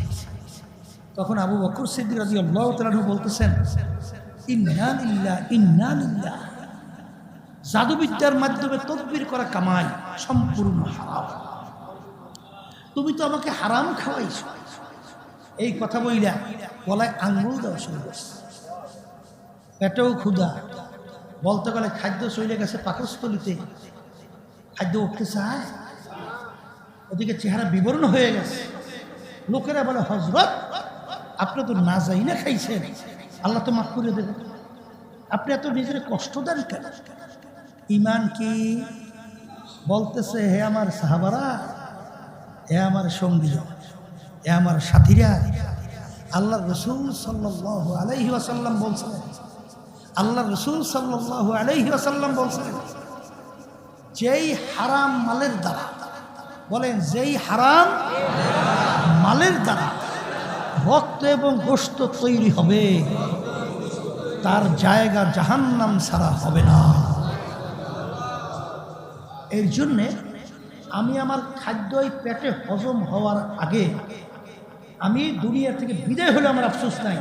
তখন আবু বকর সিদ্দিক রাদিয়াল্লাহু তাআলা আনহু বলতেছেন, ইন্না লিল্লাহ ইন্না লিল্লাহ। জাদুবিদ্যার মাধ্যমে তদবির করা কামাই সম্পূর্ণ হারাম, তুমি তো আমাকে হারাম খাওয়াইছো। এই কথা বইলা গলায় আঙ্গুল দেওয়া শুরু করছে। পেটেও ক্ষুধা, বলতে গেলে খাদ্য চলে গেছে পাকস্থলিতে, খাদ্য উঠতে চায়, ওদিকে চেহারা বিবরণ হয়ে গেছে। লোকেরা বলে, হযরত আপনি তো না যাই না খাইছেন, আল্লাহ তো মাফ করে দেবেন, আপনি এত নিজের কষ্ট দেন কেন? ইমান কি? বলতেছে, হে আমার সাহাবারা, হে আমার সঙ্গীরা, হে আমার সাথীরা, আল্লাহ রসুল সাল্লাল্লাহু আলাইহি ওয়াসাল্লাম বলছিলেন, আল্লাহ রসুল সাল্লাল্লাহু আলাইহি ওয়াসাল্লাম বলছিলেন, যেই হারাম মালের দ্বারা, বলেন যেই হারাম মালের দ্বারা রক্ত এবং গোশত তৈরি হবে, তার জায়গা জাহান্নাম ছাড়া হবে না। এর জন্যে আমি আমার খাদ্য এই পেটে হজম হওয়ার আগে, আমি দুনিয়া থেকে বিদায় হলে আমার আফসোস নাই,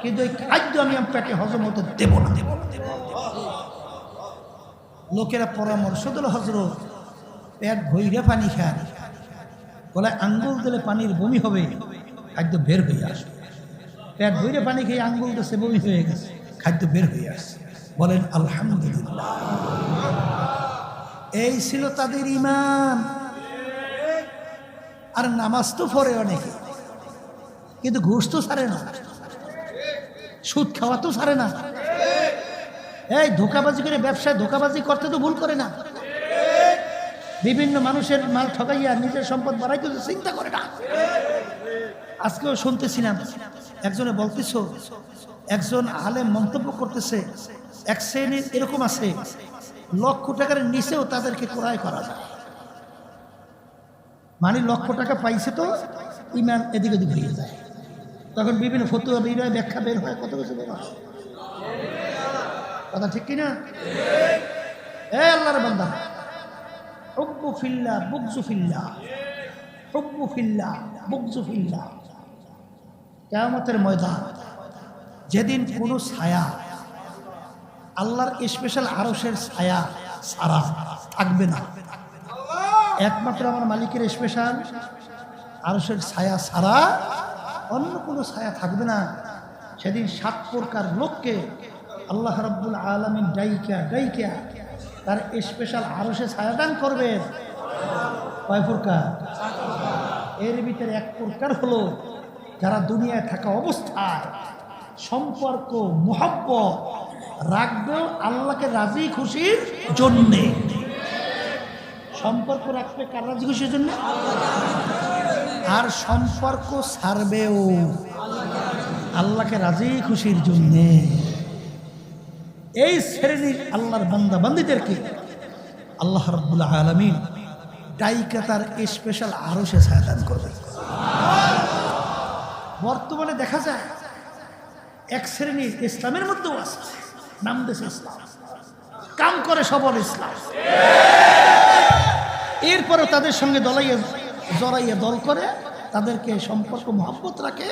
কিন্তু এই খাদ্য আমি আমার পেটে হজম হতে দেব না। লোকেরা পরামর্শ দিল, হযরত পেট ভইরে পানি খান, বলে আঙ্গুল দিলে পানির বমি হবে, খাদ্য বের হয়ে আসবে। পেট ভইরে পানি খেয়ে আঙ্গুল দিচ্ছে, বমি হয়ে গেছে, খাদ্য বের হয়ে আসছে। বলেন আলহামদুলিল্লাহ। এই ছিল তাদের ঈমান। আর নামাজ তো পড়ে অনেকে, কিন্তু ঘুষ তো ছাড়ে না, সুদ খাওয়া তো ছাড়ে না, এই ধোকাবাজি করে ব্যবসায় ধোকাবাজি করতে তো ভুল করে না, বিভিন্ন মানুষের মাল ঠকাইয়া নিজের সম্পদ বাড়াইতে তো চিন্তা করে না। আজকেও শুনতেছিলাম একজনে বলতেছ, একজন আলেম মন্তব্য করতেছে, এক শ্রেণীর এরকম আছে লক্ষ টাকার নিচেও তাদেরকে ক্রয় করা যায়, মানে লক্ষ টাকা পাইছে তো ইমান এদিক ওদিক হয়ে যায়। তখন বিভিন্ন ফতুয়া বের হয়, ব্যাখ্যা বের হয়, কত কিছু বের হয়, কথা ঠিক কিনা? আল্লাহর বান্দা, হুব্বু ফিল্লাহ বুগযু ফিল্লাহ, হুব্বু ফিল্লাহ বুগযু ফিল্লাহ। কিয়ামতের ময়দান, যেদিন কোনো ছায়া আল্লাহর স্পেশাল আরশের ছায়া ছাড়া থাকবে না, একমাত্র আমার মালিকের স্পেশাল আরশের ছায়া ছাড়া অন্য কোনো ছায়া থাকবে না। সেদিন 7 প্রকার লোককে আল্লাহ রাব্বুল আলামিন ডাইকা তার স্পেশাল আরশে ছায়াদান করবেন। কয় প্রকার? এর ভিতরে এক প্রকার হলো যারা দুনিয়ায় থাকা অবস্থায় সম্পর্ক মুহাব্বত রাখবে আল্লাহকে রাজি খুশির জন্যে। সম্পর্ক রাখবে কার রাজি খুশির জন্য? আর সম্পর্ক ছাড়বেও আল্লাহকে রাজি খুশির জন্যে। এই শ্রেণীর আল্লাহর বান্দা বান্দীদেরকে আল্লাহ রাব্বুল আলামিন ডাইকা তার স্পেশাল আরশে ছায়াদান করবে। বর্তমানে দেখা যায় এক শ্রেণীর ইসলামের মধ্যেও আছে, নাম দেশে ইসলাম, কাম করে সবল ইসলাম, এরপরে তাদের সঙ্গে জড়াইয়া দল করে, তাদেরকে সম্পর্ক মহব্বত রাখে।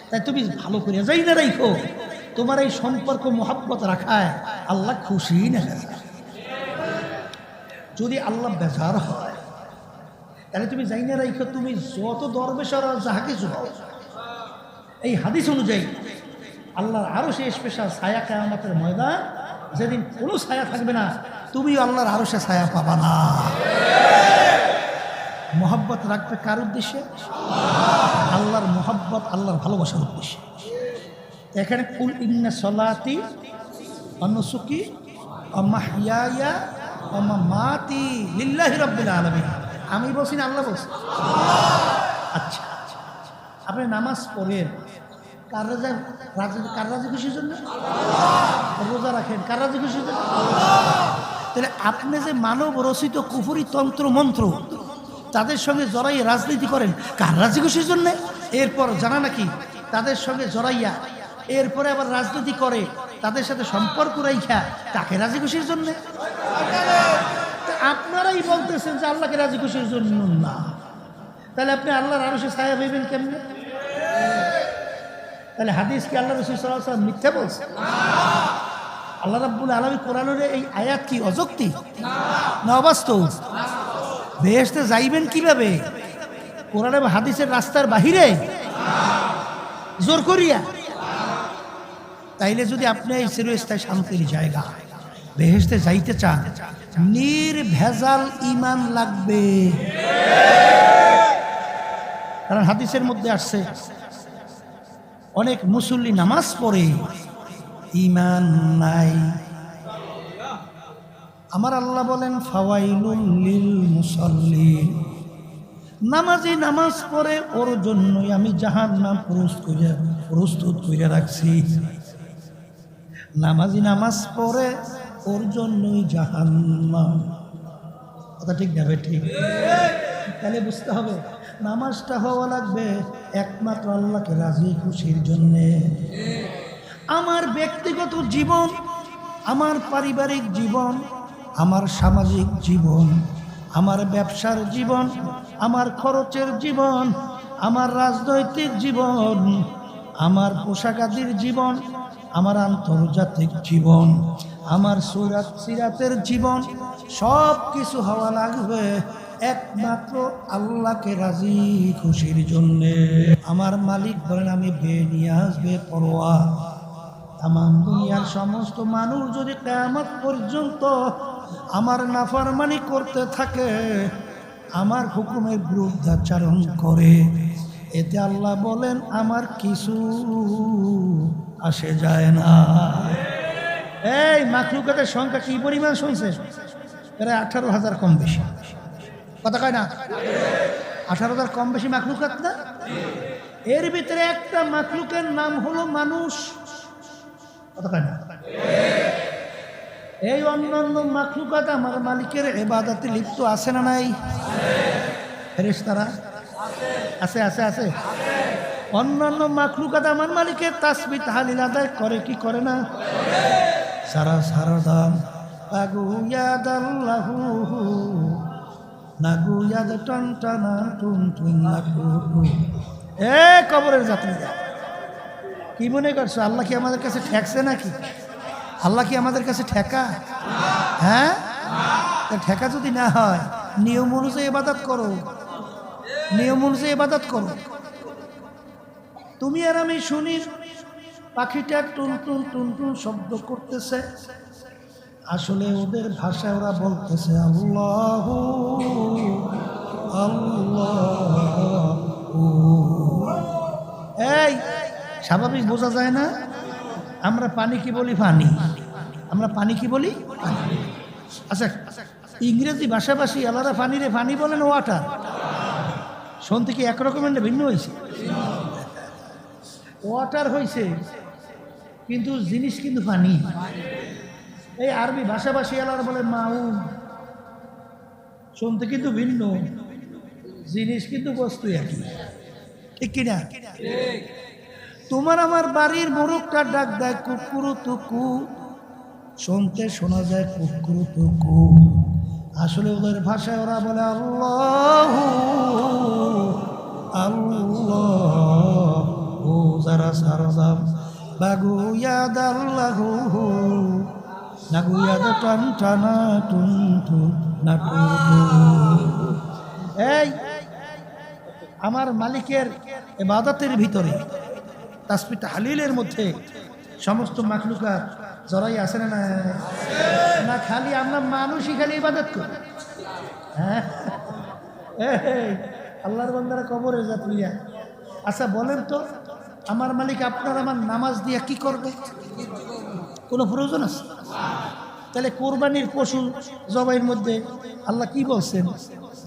তাই তুমি ভালো করে যাই না রাখো, তোমার এই সম্পর্ক মহব্বত রাখায় আল্লাহ খুশি না। যদি আল্লাহ বেজার হয় তাহলে তুমি যাই না রাখো, তুমি যত দরবেশর যাহা কিছু হও, এই হাদিস অনুযায়ী আল্লাহর আরো সে স্পেশাল ছায়া কিয়ামতের ময়দান, যেদিন কোনো ছায়া থাকবে না, তুমি আল্লাহর আরো সে ছায়া পাবা না। মোহাব্বত রাখবে কার উদ্দেশ্যে? আল্লাহর মোহাব্বত, আল্লাহর ভালোবাসার উদ্দেশ্যে। এখানে কুল ইন্না সলাতি ওয়া নুসুকি ওয়া মাহইয়ায়া মামাতি লিল্লাহি রাব্বিল আলামিন। আমি বলছি না আল্লাহ বলছি? আচ্ছা, আপনি নামাজ পড়েন কার রাজি খুশির জন্য? রোজা রাখেন কার রাজি খুশির জন্য? তাহলে আপনি যে মানব রচিত কুফরি তন্ত্র মন্ত্র তাদের সঙ্গে জড়াই রাজনীতি করেন কার রাজি খুশির জন্য? এরপর জানা নাকি তাদের সঙ্গে জড়াইয়া এরপরে আবার রাজনীতি করে তাদের সাথে সম্পর্ক রাইখা তাকে রাজি খুশির জন্য? আপনারাই বলতেছেন যে আল্লাহকে রাজি খুশির জন্য না, তাহলে আপনি আল্লাহর আরশে ছায়া পাইবেন কেমনে? তাহলে হাদিস কি আল্লাহ রাসূল সাল্লাল্লাহু আলাইহি ওয়াসাল্লাম মিথ্যা বলছে? আল্লাহ রাব্বুল আলামিন কোরআনের এই আয়াত কি অযৌক্তি না অবাস্তব? বেহেশতে যাইবেন কিভাবে? কোরআন এবং হাদিসের রাস্তার বাহিরে জোর করিয়া? তাইলে যদি আপনি এই চিরস্থায়ী শান্তির জায়গা বেহেশতে যাইতে চান, নির্ভেজাল ঈমান লাগবে। কারণ হাদিসের মধ্যে আসছে অনেক মুসল্লি নামাজ পড়ে ঈমান নাই। আমার আল্লাহ বলেন ফাওয়াইলুল লিল মুসাল্লিন, নামাজি নামাজ পড়ে ওর জন্যই আমি জাহান্নাম প্রস্তুত করে রাখছি। নামাজি নামাজ পড়ে ওর জন্যই জাহান্নাম। কথা ঠিক যাবে? ঠিক। তাহলে বুঝতে হবে নামাজটা হওয়া লাগবে একমাত্র আল্লাহকে রাজি খুশির জন্যে। আমার ব্যক্তিগত জীবন, আমার পারিবারিক জীবন, আমার সামাজিক জীবন, আমার ব্যবসার জীবন, আমার খরচের জীবন, আমার রাজনৈতিক জীবন, আমার পোশাকাদির জীবন, আমার আন্তর্জাতিক জীবন, আমার সিরাতের জীবন, সব কিছু হওয়া লাগবে একমাত্র আল্লাহকে রাজি খুশির জন্যে। আমার মালিক বলেন আমি বেনিয়াজ বেপরোয়া। তামাম দুনিয়ার সমস্ত মানুষ যদি কিয়ামত পর্যন্ত আমার নাফরমানি করতে থাকে, আমার হুকুমের বিরুদ্ধাচরণ করে, এতে আল্লাহ বলেন আমার কিছু আসে যায় না। এই মাখলুকাতের সংখ্যা কি পরিমাণ শুনছে? প্রায় 18,000 কম বেশি। কথা কয় না? 18,000 কম বেশি মাখলুকাত না? এর ভিতরে একটা মাখলুকের নাম হলো মানুষ। কথা কয় না? এই অন্যান্য মাখলুকাত আমার মালিকের ইবাদতে লিপ্ত আছে না নাই? ফেরেশতারা আছে আছে আছে। অন্যান্য মাখলুকাত আমার মালিকের তাসবিহ তাহলিল আদায় করে কি করে না? সারা সারা দাম আগুয়াদাল্লাহু নাগুয়াদ টনটনা টুন টুন নাগু। এ কবরের যাত্রীরা কি মনে করছো আল্লাহ কি আমাদের কাছে ঠেকছে নাকি? আল্লাহ কি আমাদের কাছে ঠেকা? হ্যাঁ, ঠেকা যদি না হয় নিয়ম অনুযায়ী ইবাদত করো, নিয়ম অনুযায়ী ইবাদত করো। তুমি আর আমি শুনি পাখিটা টুন টুন টুন টুন শব্দ করতেছে, আসলে ওদের ভাষায় ওরা বলতেছে আল্লাহু আল্লাহু। এই স্বাভাবিক বোঝা যায় না? আমরা পানি কি বলি? পানি। আমরা পানি কি বলি? আচ্ছা, ইংরেজি ভাষাভাষী আলাদা পানিরে পানি বলেন ওয়াটার। শুনতে কি একরকমের ভিন্ন হয়েছে? ওয়াটার হয়েছে কিন্তু জিনিস কিন্তু পানি। এই আরবি ভাষাভাষী আলাদা বলে মাউন, শুনতে কিন্তু ভিন্ন, জিনিস কিন্তু বস্তু একই। ঠিক কিনা? তোমার আমার বাড়ির মোরগটা ডাক দেয় কুকুরু তুকু, শুনতে শোনা যায় কুকুরু তুকু, আসলে ওদের ভাষায় ওরা বলে আল্লাহু আল্লাহু। যারা সারদাম বাগুয়াদ আল্লাহু নাগুয়াদ টান টানা টুন টুন নাটু। এই আমার মালিকের ইবাদতের ভিতরে তাসবিহ তাহলিলের মধ্যে সমস্ত মাখলুকাত জড়াই আছে না? না খালি আমরা মানুষই খালি ইবাদত করি? হ্যাঁ, আল্লাহর বান্দারা কবরে যাত্রীরা। আচ্ছা বলেন তো, আমার মালিক আপনার আমার নামাজ দিয়ে কি করবে? কোনো প্রয়োজন আছে? তাহলে কোরবানির পশু জবাইয়ের মধ্যে আল্লাহ কি বলছেন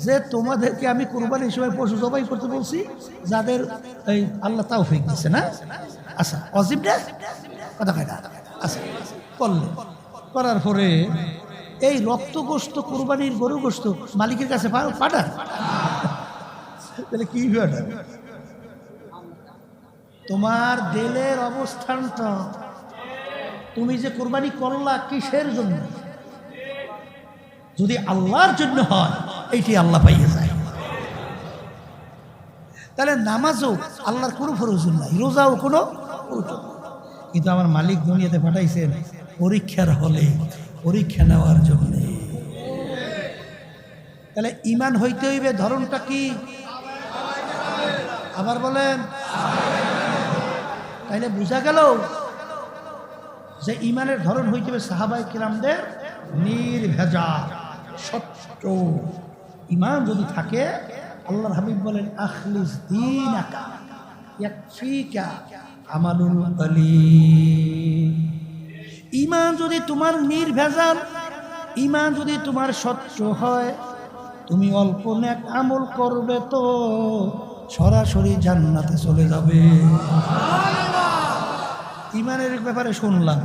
যে তোমাদেরকে আমি কোরবানির সময় পশু জবাই করতে বলছি যাদের এই আল্লাহ তাওফিক দিচ্ছে না। আচ্ছা অজিব না কথা কয় না। আচ্ছা করলে করার পরে এই রক্ত গোস্ত কোরবানির গরু গোস্ত মালিকের কাছে পাঠান, তাহলে কি পাঠান? তোমার দিলের অবস্থানটা, তুমি যে কোরবানি করলা কিসের জন্য? যদি আল্লাহর জন্য হয় এইটি আল্লাহ পাইয়ে যায়। তাহলে নামাজও আল্লাহর কোনো প্রয়োজন নাই, রোজাও কোনো প্রয়োজন নাই। কিন্তু আমার মালিক দুনিয়াতে পাঠাইছেন পরীক্ষার হলে, পরীক্ষা নেওয়ার জন্য। তাহলে ঈমান হইতে হইবে ধরনটা কি? আবার বলেন। তাইলে বোঝা গেল যে ঈমানের ধরন হইতে হবে সাহাবায়ে কিরামদের নির্ভেজাল সত্য ঈমান যদি থাকে। আল্লাহর হাবিব বলেন আখলিস দীনাকা ইয়াকফিকা আমালুল কলিল। ঈমান যদি তোমার নির্ভেজাল, ঈমান যদি তোমার স্বচ্ছ হয়, তুমি অল্প নেক আমল করবে তো সরাসরি জান্নাতে চলে যাবে। ঈমানের ব্যাপারে শুনলাম,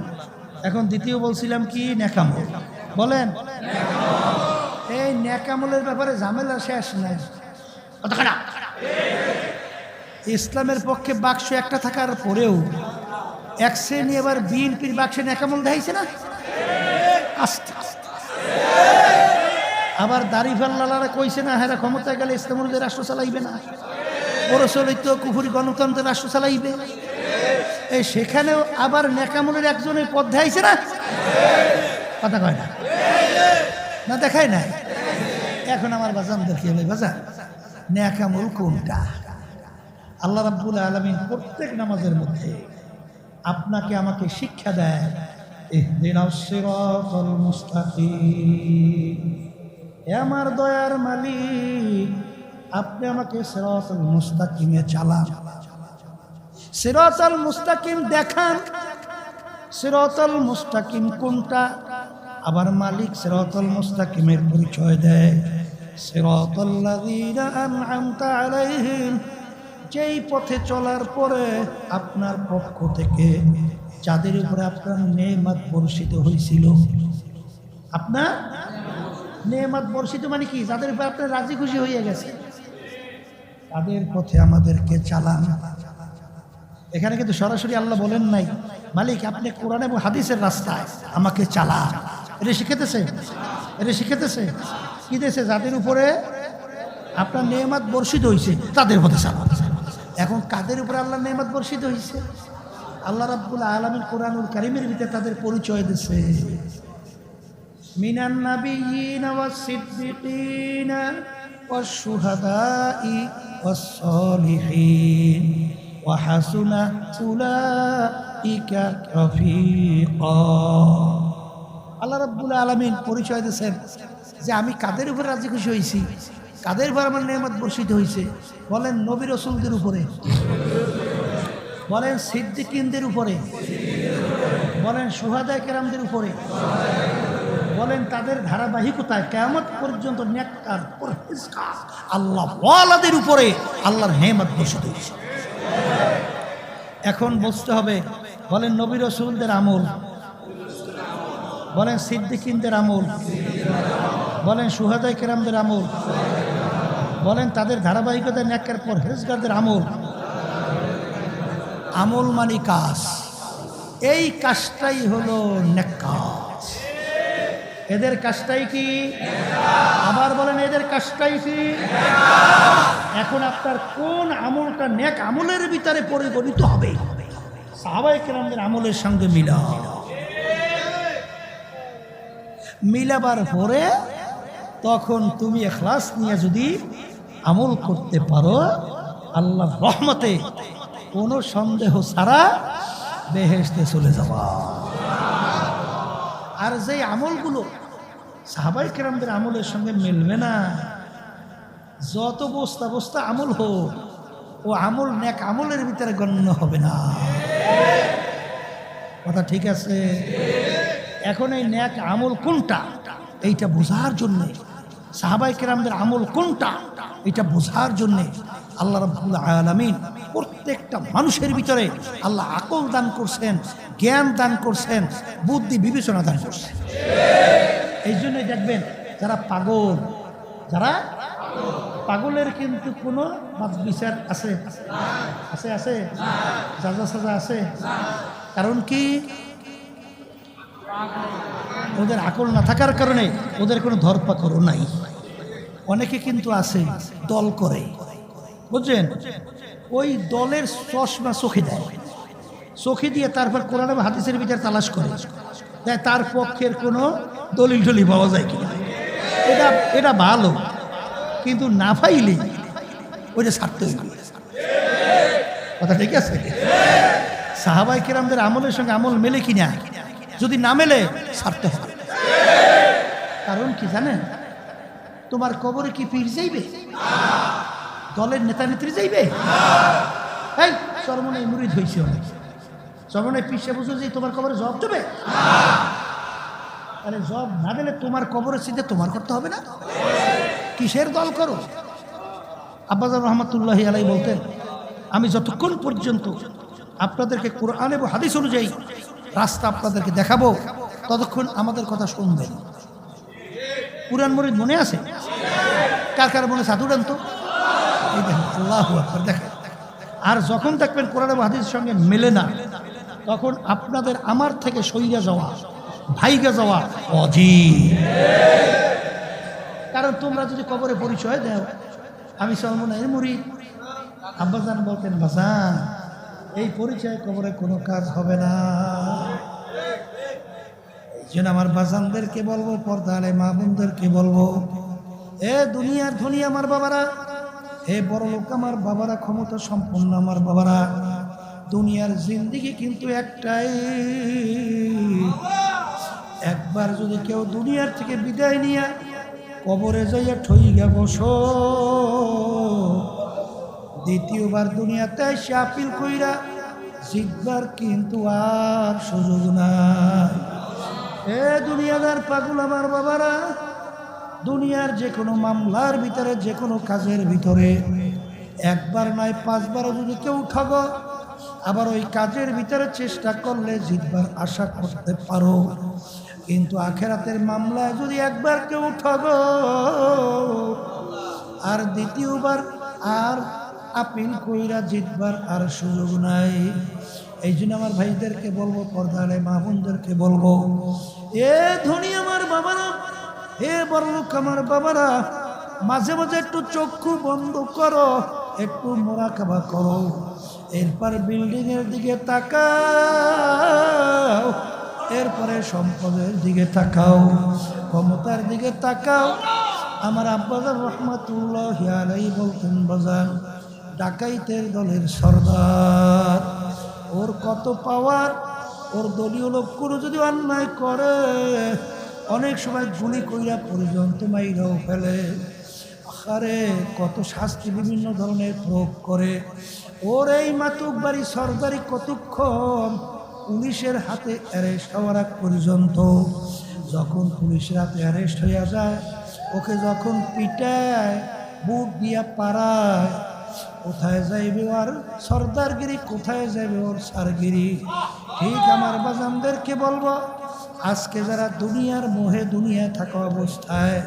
এখন দ্বিতীয় বলছিলাম কি? নেকামল। বলেন এই নেকামলের ব্যাপারে ঝামেলা শেষ নাই। ইসলামের পক্ষে বাক্স একটা থাকার পরেও এক শ্রেণী এবার বিএনপির বাক্সে নেকামল দেখাইছে না। আস্তে আস্তে আবার দাড়িফাল্লারা কইছে না হেরা ক্ষমতায় গেলে ইসলামের রাষ্ট্র চালাইবে না, প্রচলিত কুফরি গণতন্ত্রের রাষ্ট্র চালাইবে। এই সেখানেও আবার নেকামলের একজনের পদ দেখাইছে না। কথা কয় না, না দেখায় না। এখন আমার বাজান দেখিয়ে বাজান নেকামল কোনটা? আল্লাহ রাব্বুল আলামিন প্রত্যেক নামাজের মধ্যে আপনাকে আমাকে শিক্ষা দেয়, ইহদিনাস সিরাতাল মুস্তাকিম। হে আমার দয়ার মালিক, আপনি আমাকে সিরাতাল মুস্তাকিমে চালান। সিরাতাল মুস্তাকিম দেখান, সিরাতাল মুস্তাকিম কোনটা? আবার মালিক সিরাতাল মুস্তাকিমের পরিচয় দেয়, সিরাতাল লাযীনা আন'আমতা আলাইহিম। যেই পথে চলার পরে আপনার পক্ষ থেকে যাদের উপরে আপনার নেয়ামত বর্ষিত হয়েছিল। আপনার নেয়ামত বর্ষিত মানে কি? যাদের উপরে আপনার রাজি খুশি হয়ে গেছে, তাদের পথে আমাদেরকে চালান। এখানে কিন্তু সরাসরি আল্লাহ বলেন নাই মালিক আপনি কোরআন এবং হাদিসের রাস্তায় আমাকে চালান। এটা শিখাতেছে, এটা শিখাতেছে কি দেশে? যাদের উপরে আপনার নেয়ামত বর্ষিত হয়েছে তাদের পথে চালান। এখন কাদের উপরে আল্লাহ নেয়ামত বর্ষিত হয়েছে? আল্লাহ রাব্বুল আলামিন কোরআনুল কারীমের ভিতরে তাদের পরিচয় দিয়েছে, মিনান নাবিয়্যিনা ওয়াস সিদ্দিকিনা ওয়াশ শুহাদাই ওয়াস সালিহিন ওয়া হাসুনা উলাইকা রাফিকা। আল্লাহ রাব্বুল আলামিন পরিচয় দিয়েছেন যে আমি কাদের উপরে রাজি খুশি হয়েছি, কাদের উপর আমার নেয়ামত বর্ষিত হয়েছে। বলেন নবী রাসূলদের উপরে, বলেন সিদ্দিকিনদের উপরে, বলেন শুহাদায়ে কেরামদের উপরে, বলেন তাদের ধারাবাহিকতায় কিয়ামত পর্যন্ত নেককার পরহেজগার আল্লাহ ওয়ালাদের উপরে আল্লাহর নেয়ামত বর্ষিত হয়েছে। এখন বুঝতে হবে, বলেন নবী রাসূলদের আমল, বলেন সিদ্দিকিনদের আমল, বলেন শুহাদায়ে কেরামদের আমল, বলেন তাদের ধারাবাহিকতায় নেককার পরহেজগারদের আমল। আমল মানে কাজ, এই কাজটাই হলো নেক কাজ। এদের কাজটাই কি? আবার বলেন এদের কাজটাই কি? এখন আপনার কোন আমলটা নেক আমলের ভিতরে পরিগণিত হবে? সাহাবায়ে কেরামদের আমলের সঙ্গে মিলাবার পরে তখন তুমি ইখলাস নিয়ে যদি আমল করতে পারো, আল্লাহর রহমতে কোনো সন্দেহ ছাড়া বেহেশতে চলে যাবা। আর যে আমলগুলো সাহাবায়ে কেরামদের আমলের সঙ্গে মিলবে না, যত বস্তা বস্তা আমল হোক, ও আমল নেক আমলের ভিতরে গণ্য হবে না। কথা ঠিক আছে? এখন এই ন্যাক আমল কোনটা এইটা বোঝার জন্যে, সাহাবায়ে কেরামদের আমল কোনটা এটা বোঝার জন্যে আল্লাহ রাব্বুল আলামিন প্রত্যেকটা মানুষের ভিতরে আল্লাহ আকল দান করছেন, জ্ঞান দান করছেন, বুদ্ধি বিবেচনা দান করছেন। এই জন্যই দেখবেন যারা পাগল, যারা পাগলের কিন্তু কোনো বিচার আছে আছে আছে সাজা সাজা আছে। কারণ কি? ওদের আকল না থাকার কারণে ওদের কোনো ধরপাকড়ও নাই। অনেকে কিন্তু আছে দল করে, বুঝছেন? ওই দলের চশমা চোখে দেয়, চোখে দিয়ে তারপর কোরআন এবং হাদিসের ভিতর তালাশ করে দেয় তার পক্ষের কোনো দলিল টলি পাওয়া যায় কিনা। এটা ভালো, কিন্তু না পাইলে ওইটা ছাড়তে হইবে। কথা ঠিক আছে? সাহাবায়ে কেরামদের আমলের সঙ্গে আমল মেলে কিনা? যদি না মেলে ছাড়তে হবে। কারণ কি জানেন? তোমার কবরে কি পীর যাইবে? দলের নেতা নেত্রী যাইবে? এই চরমনাই মুরিদ হয়েছে অনেক, চরমনাই পিসে বুঝো যে তোমার কবরে জব দেবে? আরে জব না দিলে তোমার কবরের চিন্তা তোমার করতে হবে না? কিসের দল করো? আব্বাজান রহমাতুল্লাহি আলাইহি বলতেন, আমি যতক্ষণ পর্যন্ত আপনাদেরকে কোরআন এবং হাদিস অনুযায়ী রাস্তা আপনাদেরকে দেখাবো ততক্ষণ আমাদের কথা শুনবেন। কুরআন মুরিদ মনে আছে? কার কার মনে সাধু ডান তো? এই দেখেন, আল্লাহু আকবার দেখেন। আর যখন দেখবেন কোরআন এবং হাদিসের সঙ্গে মেলে না, তখন আপনাদের আমার থেকে সইয়া যাওয়া, ভাইগা যাওয়া অজিব। কারণ তোমরা যদি কবরে পরিচয় দাও আমি চরমনাইয়ের মুরিদ, আব্বাজান বলতেন বাজান এই পরিচয় কবরে কোনো কাজ হবে না। এই জন্য আমার বাজানদেরকে বলবো, পর্দালে মা বোনদেরকে বলবো, এ দুনিয়ার ধনী আমার বাবারা, এ বড় লোক আমার বাবারা, ক্ষমতা সম্পন্ন আমার বাবারা, দুনিয়ার জিন্দেগি কিন্তু একটাই। একবার যদি কেউ দুনিয়ার থেকে বিদায় নিয়ে কবরে যাইয়া ঠইগা বসো, দ্বিতীয়বার দুনিয়াতে এসে আপিল কইরা জিতবার কিন্তু আর সুযোগ নাই। এ দুনিয়াদার পাগল আমার বাবারা, দুনিয়ার যে কোনো মামলার ভিতরে, যে কোনো কাজের ভিতরে একবার নয় 5 বারও যদি কেউ ঠগ, আবার ওই কাজের ভিতরে চেষ্টা করলে জিতবার আশা করতে পারো। কিন্তু আখেরাতের মামলায় যদি একবার কেউ ঠগ আর দ্বিতীয়বার আর আপিল কইরা জিতবার আর সুযোগ নাই। এই জন্য আমার ভাইদেরকে বলবো, পর্দালে মা বোনদেরকে বলবো, এ ধনী আমার বাবারা, হে বড়লোক আমার বাবারা, মাঝে মাঝে একটু চক্ষু বন্ধ করো, একটু মুরাকাবা করো, এরপর বিল্ডিং এর দিকে তাকাও, এরপরে সম্পদের দিকে তাকাও, ক্ষমতার দিকে তাকাও। আমার আব্বাজান রহমাতুল্লাহি আলাইহি বলতেন, বাজান ডাকাইতের দলের সর্দার, ওর কত পাওয়ার, ওর দলীয় লোকগুলো যদি অন্যায় করে অনেক সময় গুলি কইরা পর্যন্ত মাইরাও ফেলে। আরে কত শাস্তি বিভিন্ন ধরনের প্রয়োগ করে। ওর এই মাতুক বাড়ি সরদারি কতক্ষণ পুলিশের হাতে অ্যারেস্ট হওয়ার আগ পর্যন্ত। যখন পুলিশের হাতে অ্যারেস্ট হইয়া যায়, ওকে যখন পিটায়, বুট দিয়া পাড়ায়, কোথায় যাইবে ওর সর্দারগিরি, কোথায় যাইবে ওর সারগিরি? ঠিক আমার বাজানদেরকে বলবো, আজকে যারা দুনিয়ার মোহে দুনিয়ায় থাকা অবস্থায়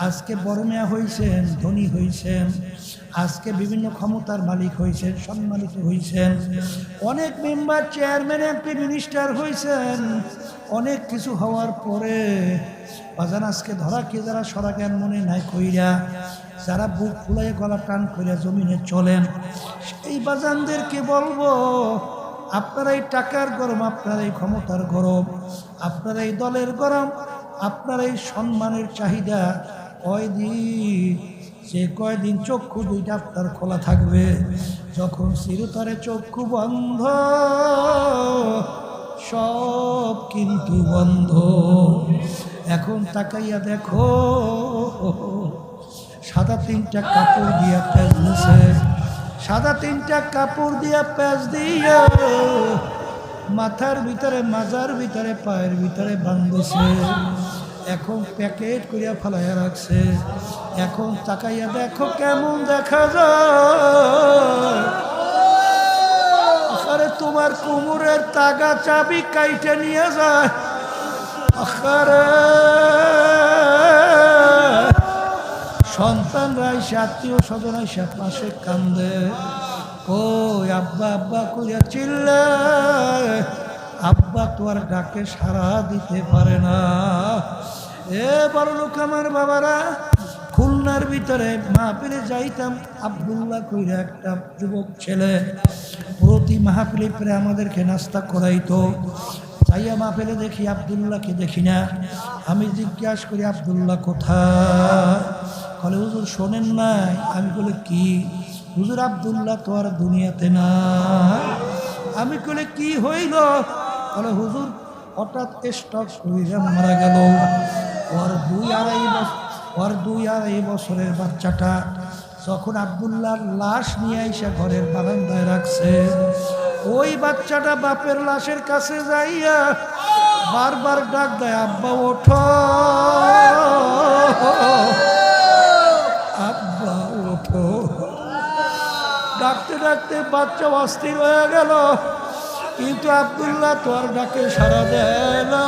আজকে বড় মেয়া হয়েছেন, ধনী হয়েছেন, আজকে বিভিন্ন ক্ষমতার মালিক হয়েছেন, সম্মানিত হয়েছেন, অনেক মেম্বার, চেয়ারম্যান, এমপি, মিনিস্টার হয়েছেন, অনেক কিছু হওয়ার পরে বাজান আজকে ধরা কে যারা সরাজ্ঞান মনে নাই কইরা, যারা বুক ফুলাইয়া গলা টান কইরা জমিনে চলেন, সেই বাজানদেরকে বলবো, আপনারা এই টাকার গরম, আপনারা এই ক্ষমতার গরম, আপনারা এই দলের গরম, আপনারা এই সম্মানের চাহিদা কয়দিন, যে কয়দিন চক্ষু দুইটা আপনার খোলা থাকবে, যখন চিরতরে চক্ষু বন্ধ, সব কিন্তু বন্ধ। এখন তাকাইয়া দেখো, সাদা 3টা কাপড় দিয়া প্যাঁচ দিছে, সাদা 3টা কাপড় দিয়া প্যাঁচ দিয়া মাথার ভিতরে, মাজার ভিতরে, পায়ের ভিতরে বাঁধছে, এখন প্যাকেট করিয়া ফেলাইয়া রাখছে। এখন তাকাইয়া দেখো কেমন দেখা যায়। আরে তোমার কোমরের তাগা চাবি কাইটে নিয়ে যায়। আরে সন্তানরা এসে, আত্মীয় স্বজন এসে পাশে কান্দে, কই আব্বা আব্বা কইয়া চিল্লে, আব্বা তোর ডাকে সাড়া দিতে পারে না। এ বড় লোক আমার বাবারা, খুলনার ভিতরে মাহফিলে যাইতাম, আব্দুল্লাহ কইরা একটা যুবক ছেলে প্রতি মাহফিলে প্রায় আমাদেরকে নাস্তা করাইতো। যাইয়া মাহফিলে দেখি আব্দুল্লাহকে দেখি না। আমি জিজ্ঞাসা করি আব্দুল্লাহ কোথায়? বলে হুজুর শোনেন নাই? আমি বলে কি? হুজুর আব্দুল্লাহ তো আর দুনিয়াতে না। আমি বলে কি হইল? বলে হুজুর হঠাৎ স্ট্রোক হইয়া মারা গেল। ওর দুই আড়াই বছরের বাচ্চাটা যখন আব্দুল্লাহর লাশ নিয়ে এসে ঘরের বারান্দায় রাখছে, ওই বাচ্চাটা বাপের লাশের কাছে যাইয়া বারবার ডাক দেয়, আব্বা ওঠো, আব্বা ওঠো। ডাকতে ডাকতে বাচ্চা অস্থির হয়ে গেল, কিন্তু আব্দুল্লাহ তো আর ডাকে সাড়া দেয় না।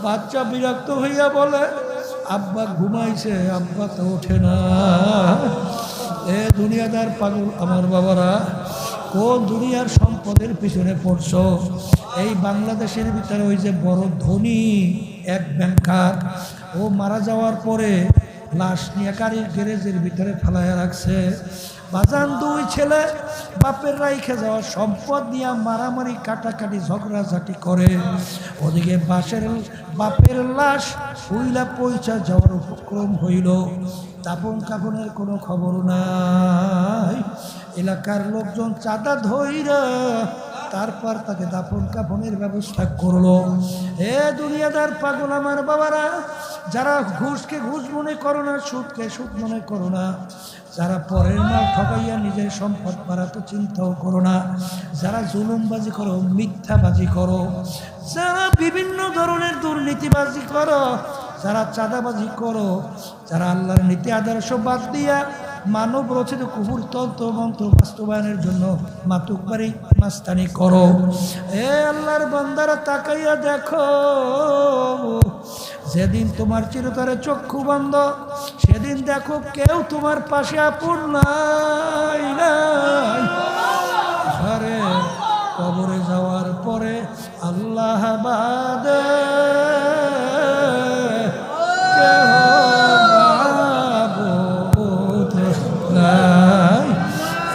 বাচ্চা বিরক্ত হইয়া বলে, আব্বা ঘুমাইছে, আব্বা তো ওঠে না। এ দুনিয়াদার পাগল আমার বাবারা, কোন দুনিয়ার সম্পদের পিছনে পড়ছো? এই বাংলাদেশের ভিতরে ওই যে বড় ধনী এক ব্যাংকার, ও মারা যাওয়ার পরে লাশ নিয়ে গাড়ির গ্যারেজের ভিতরে ফেলাইয়া রাখছে। বাজান দুই ছেলে বাপের রাইখে যাওয়া সম্পদ নিয়ে মারামারি কাটাকাটি ঝগড়াঝাটি করে। ওদিকে বাপের লাশ উইলা পয়সা যাওয়ার উপক্রম হইল। দাফন কাফনের কোনো খবর নাই। এলাকার লোকজন চাঁদা ধইরা তারপর তাকে দাফন কাফনের ব্যবস্থা করলো। এ দুনিয়াদার পাগল আমার বাবারা, যারা ঘুষকে ঘুষ মনে করো না, সুদকে সুদ মনে করো না, যারা পরের মাল ঠকাইয়া নিজের সম্পদ বাড়াতে চিন্তাও করো না, যারা জুলুমবাজি করো, মিথ্যাবাজি করো, যারা বিভিন্ন ধরনের দুর্নীতিবাজি করো, যারা চাঁদাবাজি করো, যারা আল্লাহর নীতি আদর্শ বাদ দিয়া মানব রচিত কুফুর তন্ত্র মন্ত্র বাস্তবায়নের জন্য মাতুকবাড়ি মাস্তানি করো, এ আল্লাহর বান্দারা তাকাইয়া দেখো, যেদিন তোমার চিরতরে চক্ষু বন্ধ, সেদিন দেখো কেউ তোমার পাশে আপন নাই। আরে কবরে যাওয়ার পরে আল্লাহ বাদে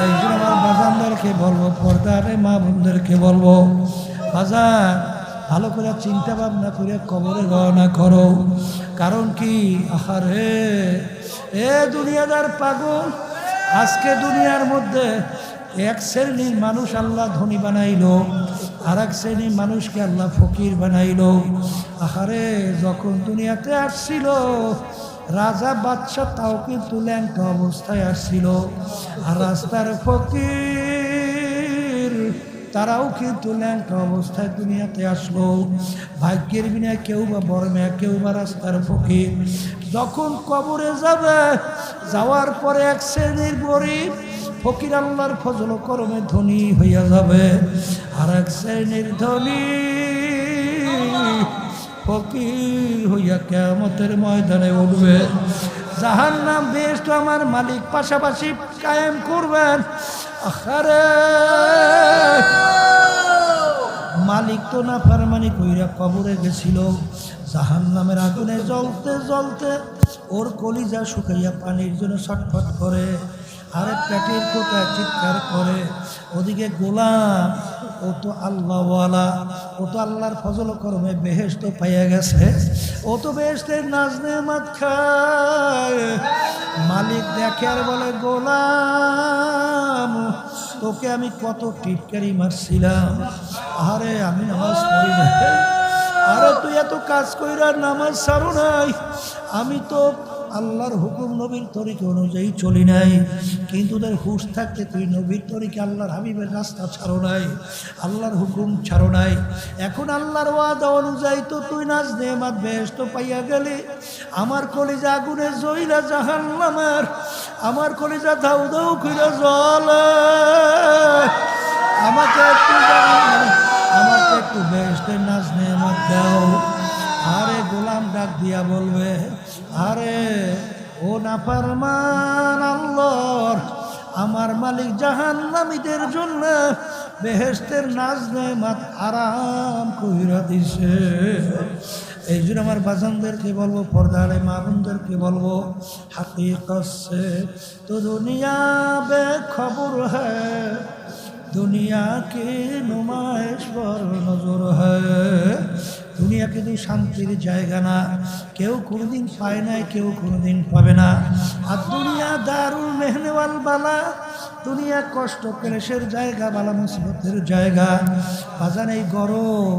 এই জন্য আমার বাজানদেরকে বলবো, পর্দারে মা বোনদেরকে বলবো, বাজান ভালো করে চিন্তা ভাবনা করে কবরে রওনা করো। কারণ কি, আহারে এ দুনিয়াদার পাগল, আজকে দুনিয়ার মধ্যে এক শ্রেণীর মানুষ আল্লাহ ধনী বানাইলো, আর এক শ্রেণীর মানুষকে আল্লাহ ফকির বানাইলো। আহারে যখন দুনিয়াতে আসছিল রাজা বাদশা, তাও কিন্তু ল্যাংটা অবস্থায় আসছিল, আর রাস্তার ফকির তারাও কিন্তু ল্যাংটা অবস্থায় দুনিয়াতে আসলো। ভাগ্যের বিনা কেউ বা বড় মেয়ে, কেউ বা রাস্তার ফকির। যখন কবরে যাবে, যাওয়ার পরে এক শ্রেণীর গরিব ফকির আল্লাহর ফজল করমে ধনী হইয়া যাবে, আর এক শ্রেণীর ধনী ফকির হইয়া কিয়ামতের ময়দানে উঠবে। জাহান্নাম বেহেশত আমার মালিক পাশাপাশি কায়েম করবেন। আরে মালিক তো না ফারমানি কইরা কবরে গেছিল, জাহান্নামের আগুনে জ্বলতে জ্বলতে ওর কলিজা শুকাইয়া পানির জন্য ছটফট করে, আরে পেটের কোথায় চিৎকার করে। ওদিকে গোলাম, ও তো আল্লাহওয়ালা, ও তো আল্লাহর ফজল করমে বেহেশত পাইয়া গেছে, ও তো বেহেশতের নাজ নেয়ামত খায়। মালিক দেখে আর বলে, গোলাম তোকে আমি কত টিটকারি মারছিলাম, আরে আমি নামাজ পড়ি নাই, আরে তুই এত কাজ কইরা নামাজ ছাড়ো নাই, আমি তো আল্লাহর হুকুম নবীর তরিকা অনুযায়ী চলি নাই, কিন্তু তোদের হুঁশ থাকতে তুই নবীর তরিকা আল্লাহর হাবিবের রাস্তা ছাড়ো নাই, আল্লাহর হুকুম ছাড়ো নাই। এখন আল্লাহর ওয়াদা অনুযায়ী তো তুই নাজ নেয়ামত বেহেশত পাইয়া গেলি। আমার কলিজা আগুনে জ্বইলা জাহান্নামের, আমার কলিজা দাউ দাউ কইরা জ্বলে। আমাকে একটু বেহেশতের নাজ নেয়ামত দাও। আরে গোলাম ডাক দিয়া বলবে, আরে ও নাফরমান আল্লাহর, আমার মালিক জাহান্নামীদের জন্য বেহেশতের নাজ নেয়ামত আরাম কইরা দিছে। এই জন্য আমার বাজানদেরকে বলবো, পর্দারে মা বোনদেরকে বলবো, হাকিকত সে তো দুনিয়া বেখবর হ্যায়, দুনিয়া কে নুমাইশ পর নজর হ্যায়। দুনিয়া কিন্তু শান্তির জায়গা না, কেউ কোনোদিন পায় নাই, কেউ কোনোদিন পাবে না। আর দুনিয়া দারুল মেহনেওয়াল বালা, দুনিয়া কষ্ট ক্লেশের জায়গা, বালা মুসিবতের জায়গা। বাজান এই গরম